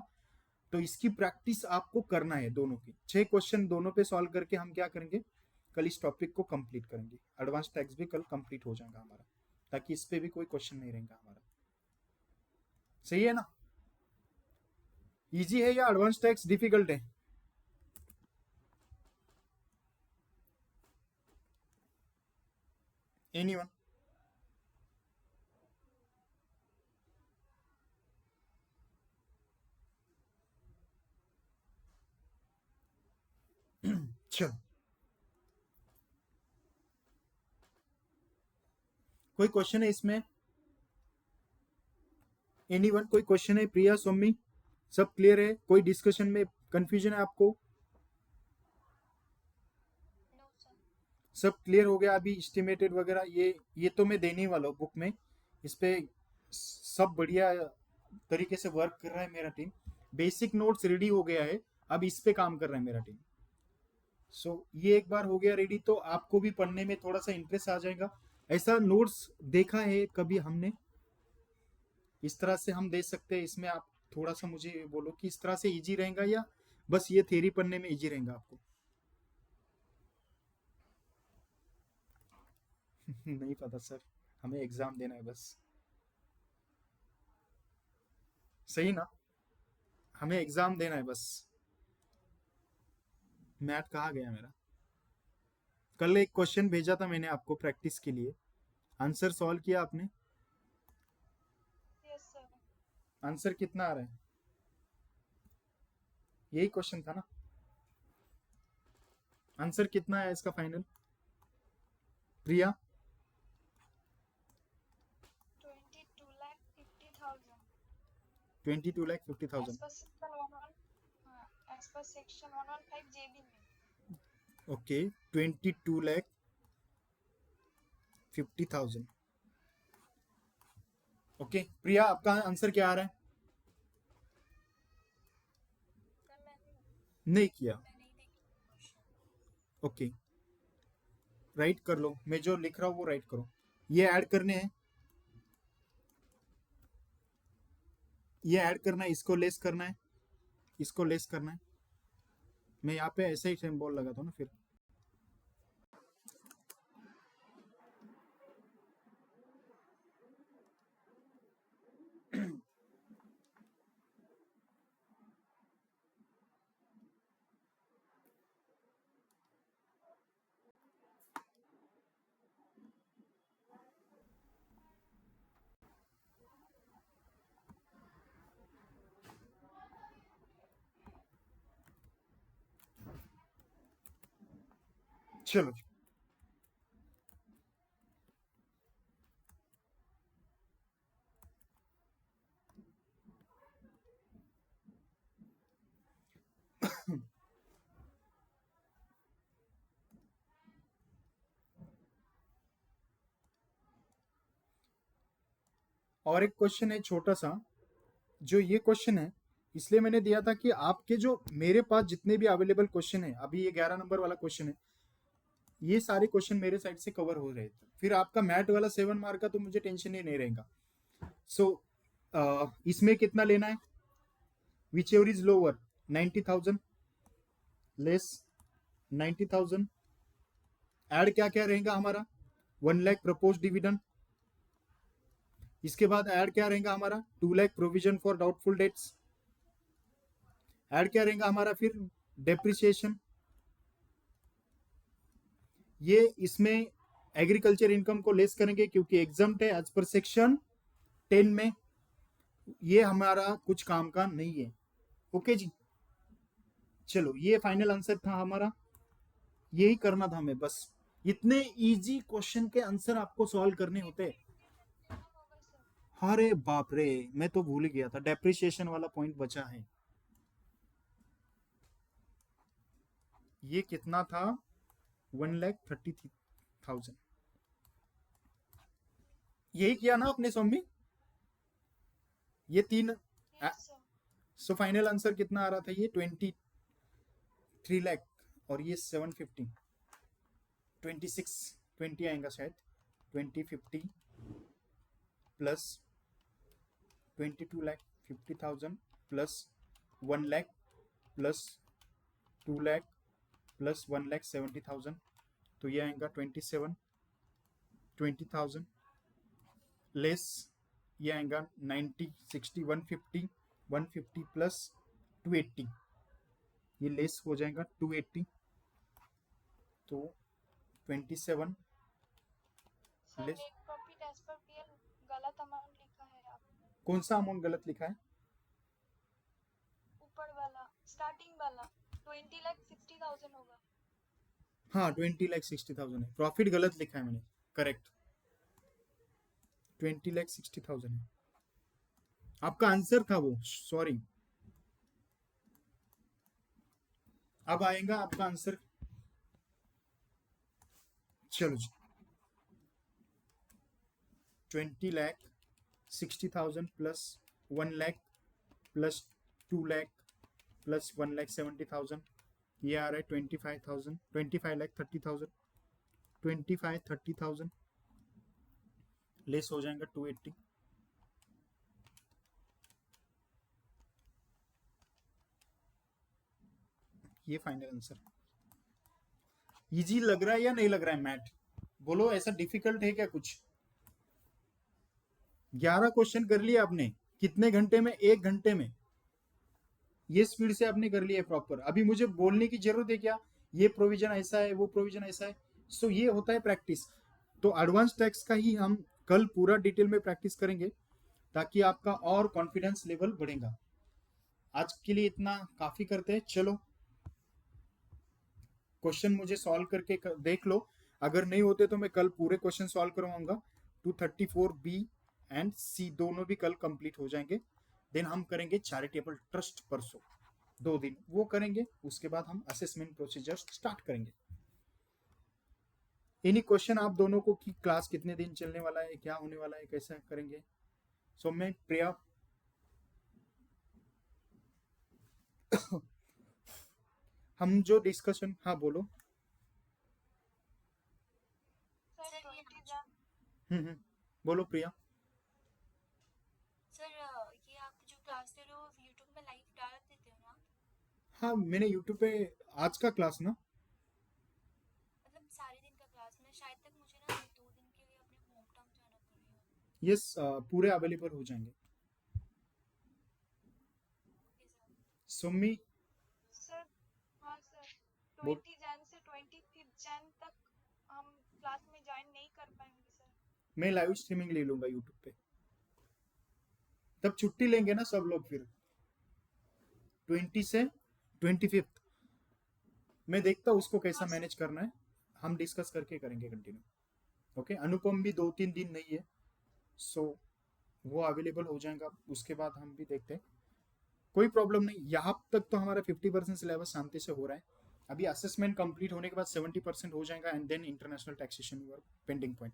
तो इसकी प्रैक्टिस आपको करना है, दोनों की 6 क्वेश्चन दोनों पे सॉल्व करके हम क्या करेंगे, कल इस टॉपिक को कंप्लीट करेंगे। एडवांस टैक्स भी कल कंप्लीट हो जाएगा हमारा, ताकि इस पे भी कोई क्वेश्चन नहीं रहेगा हमारा। सही है ना? इजी है या एडवांस टैक्स डिफिकल्ट है? एनीवन? चलो कोई क्वेश्चन है इसमें? एनीवन? कोई क्वेश्चन है? प्रिया, सोमी, सब क्लियर है? कोई डिस्कशन में कंफ्यूजन है आपको? No sir. सब क्लियर हो गया? अभी एस्टिमेटेड वगैरह ये तो मैं देने ही वाला हूँ बुक में, इस पे सब बढ़िया तरीके से वर्क कर रहा है मेरा टीम। बेसिक नोट्स रेडी हो गया है, अब इस पे काम कर रहा है मेरा टीम। सो ये एक बार हो गया रेडी तो आपको भी पढ़ने में थोड़ा सा इंटरेस्ट आ जाएगा। ऐसा नोट्स देखा है कभी हमने? इस तरह से हम दे सकते हैं, इसमें आप थोड़ा सा मुझे बोलो कि इस तरह से इजी रहेगा या बस ये थ्योरी पढ़ने में इजी रहेगा आपको? नहीं पता सर, हमें एग्जाम देना है बस। सही ना? हमें एग्जाम देना है बस। मैथ कहाँ गया मेरा? कल एक क्वेश्चन भेजा था मैंने आपको प्रैक्टिस के लिए, आंसर सॉल्व किया आपने? Yes sir. आंसर कितना आ रहा है? यही क्वेश्चन था ना? आंसर कितना है इसका final? Priya? 22,50,000 22,50,000। As per section 11, as per section 115 JB में। ओके, 22,50,000। ओके प्रिया, आपका आंसर क्या आ रहा है? सर मैंने नहीं किया? नहीं देखी। ओके, राइट कर लो, मैं जो लिख रहा हूँ वो राइट करो। ये ऐड करने हैं, ये ऐड करना है, इसको लेस करना है, इसको लेस करना है। मैं यहाँ पे ऐसे ही सिंबल लगाता हूँ ना फिर। चलो और एक क्वेश्चन है छोटा सा, जो ये क्वेश्चन है इसलिए मैंने दिया था कि आपके जो मेरे पास जितने भी अवेलेबल क्वेश्चन है, अभी ये 11 नंबर वाला क्वेश्चन है, ये सारे क्वेश्चन मेरे साइड से कवर हो रहे थे। फिर आपका मैथ वाला 7 मार्क का तो मुझे टेंशन ही नहीं रहेगा। सो इसमें कितना लेना है, which ever is lower, 90,000 less 90,000, add क्या क्या रहेगा हमारा, 1 लाख प्रपोज डिविडेंड, इसके बाद ऐड क्या रहेगा हमारा, 2 lakh provision for doubtful debts, add क्या रहेगा हमारा फिर डेप्रिसिएशन। ये इसमें एग्रीकल्चर इनकम को लेस करेंगे क्योंकि एग्जाम है एज पर सेक्शन 10 में, ये हमारा कुछ काम का नहीं है। ओके जी, चलो ये फाइनल आंसर था हमारा, यही करना था हमें बस। इतने इजी क्वेश्चन के आंसर आपको सॉल्व करने होते हैं। कितना होगा सर? अरे बाप रे, मैं तो भूल गया था, डेप्रिसिएशन वाला पॉइंट बचा है। ये कितना था, 1,30,000। यही किया ना आपने स्वामी, ये तीन। Yes sir. सो फाइनल आंसर कितना आ रहा था, ये 23 लाख, और ये 750, 26 20 आएगा शायद, 2050 plus 22,50,000 plus 1 lakh plus 2 lakh plus 1,70,000, तो ये आएगा 20,000 लेस ये आएगा 90 60 150 150 प्लस 280, ये लेस हो जाएगा 280, तो 27 sir less. Net profit as per PL गलत अमाउंट लिखा है आपने। कौन सा अमाउंट गलत लिखा है, ऊपर वाला स्टार्टिंग वाला 20,60,000 होगा। हाँ 20,60,000 है, प्रॉफिट गलत लिखा है मैंने, करेक्ट 20,60,000 है, आपका आंसर था वो, सॉरी। अब आएगा आपका आंसर, चलो जी, 20,60,000 plus 1 lakh plus 2 lakh plus 1,70,000, ये आ रहा है 25,000, 25,30,000, 25,30,000 लेस हो जाएगा 280, ये फाइनल आंसर। इजी लग रहा है या नहीं लग रहा है मैथ, बोलो, ऐसा डिफिकल्ट है क्या कुछ? 11 क्वेश्चन कर लिए आपने कितने घंटे में, 1 घंटे में, ये स्पीड से आपने कर लिया है प्रॉपर। अभी मुझे बोलने की जरूरत है क्या, ये प्रोविजन ऐसा है, वो प्रोविजन ऐसा है, सो ये होता है प्रैक्टिस। तो एडवांस टैक्स का ही हम कल पूरा डिटेल में प्रैक्टिस करेंगे ताकि आपका और कॉन्फिडेंस लेवल बढ़ेगा। आज के लिए इतना काफी करते हैं, चलो क्वेश्चन मुझे सॉल्व करके देख लो, अगर नहीं होते तो मैं कल पूरे क्वेश्चन सॉल्व करवाऊंगा। 234 बी एंड सी दोनों भी कल कंप्लीट हो जाएंगे। देन हम करेंगे चैरिटेबल ट्रस्ट परसों, 2 दिन वो करेंगे, उसके बाद हम असेसमेंट प्रोसीजर स्टार्ट करेंगे। एनी क्वेश्चन आप दोनों को कि क्लास कितने दिन चलने वाला है, क्या होने वाला है, कैसा करेंगे? सौम्य, प्रिया, हम जो डिस्कशन, हाँ बोलो। सर 20 जन। बोलो प्रिया। सर ये आप जो क्लास ले रहे हो यूट्यूब में लाइव डाल देते हो ना? हाँ मैंने यूट्यूब पे आज का क्लास ना, मतलब सारे दिन का क्लास में, शायद तक मुझे ना 2 दिन के लिए अपने होम टाउन जाना पड़ेगा। यस पूरे अवेलेबल हो जाएंगे। Okay sir. सुम्मी, सर हाँ सर, बोल। 20 जन से 25 जन तक हम क्लास में ज्वाइन नहीं कर पाएंगे सर। मैं लाइव स्ट्रीमिंग ले लूंगा यूट्यूब पे, तब छुट्टी लेंगे ना सब लोग फिर 20 से 25। मैं देखता हूँ उसको कैसा हाँ सर। मैनेज करना है, हम डिस्कस करके करेंगे कंटिन्यू। ओके, अनुपम भी 2-3 दिन नहीं है, सो वो अवेलेबल हो जाएगा, उसके बाद हम भी देखते हैं, कोई प्रॉब्लम नहीं। यहाँ तक तो हमारा 50% सिलेबस शांति से हो रहा है। अभी असेसमेंट कंप्लीट होने के बाद 70% हो जाएगा and then international taxation pending point.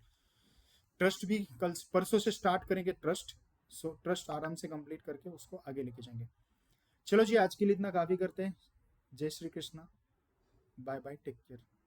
Trust भी कल परसों से स्टार्ट करेंगे ट्रस्ट। सो ट्रस्ट आराम से कंप्लीट करके उसको आगे लेके जाएंगे। चलो जी, आज के लिए इतना काफ़ी करते हैं। जय Shri Krishna, bye bye, take care.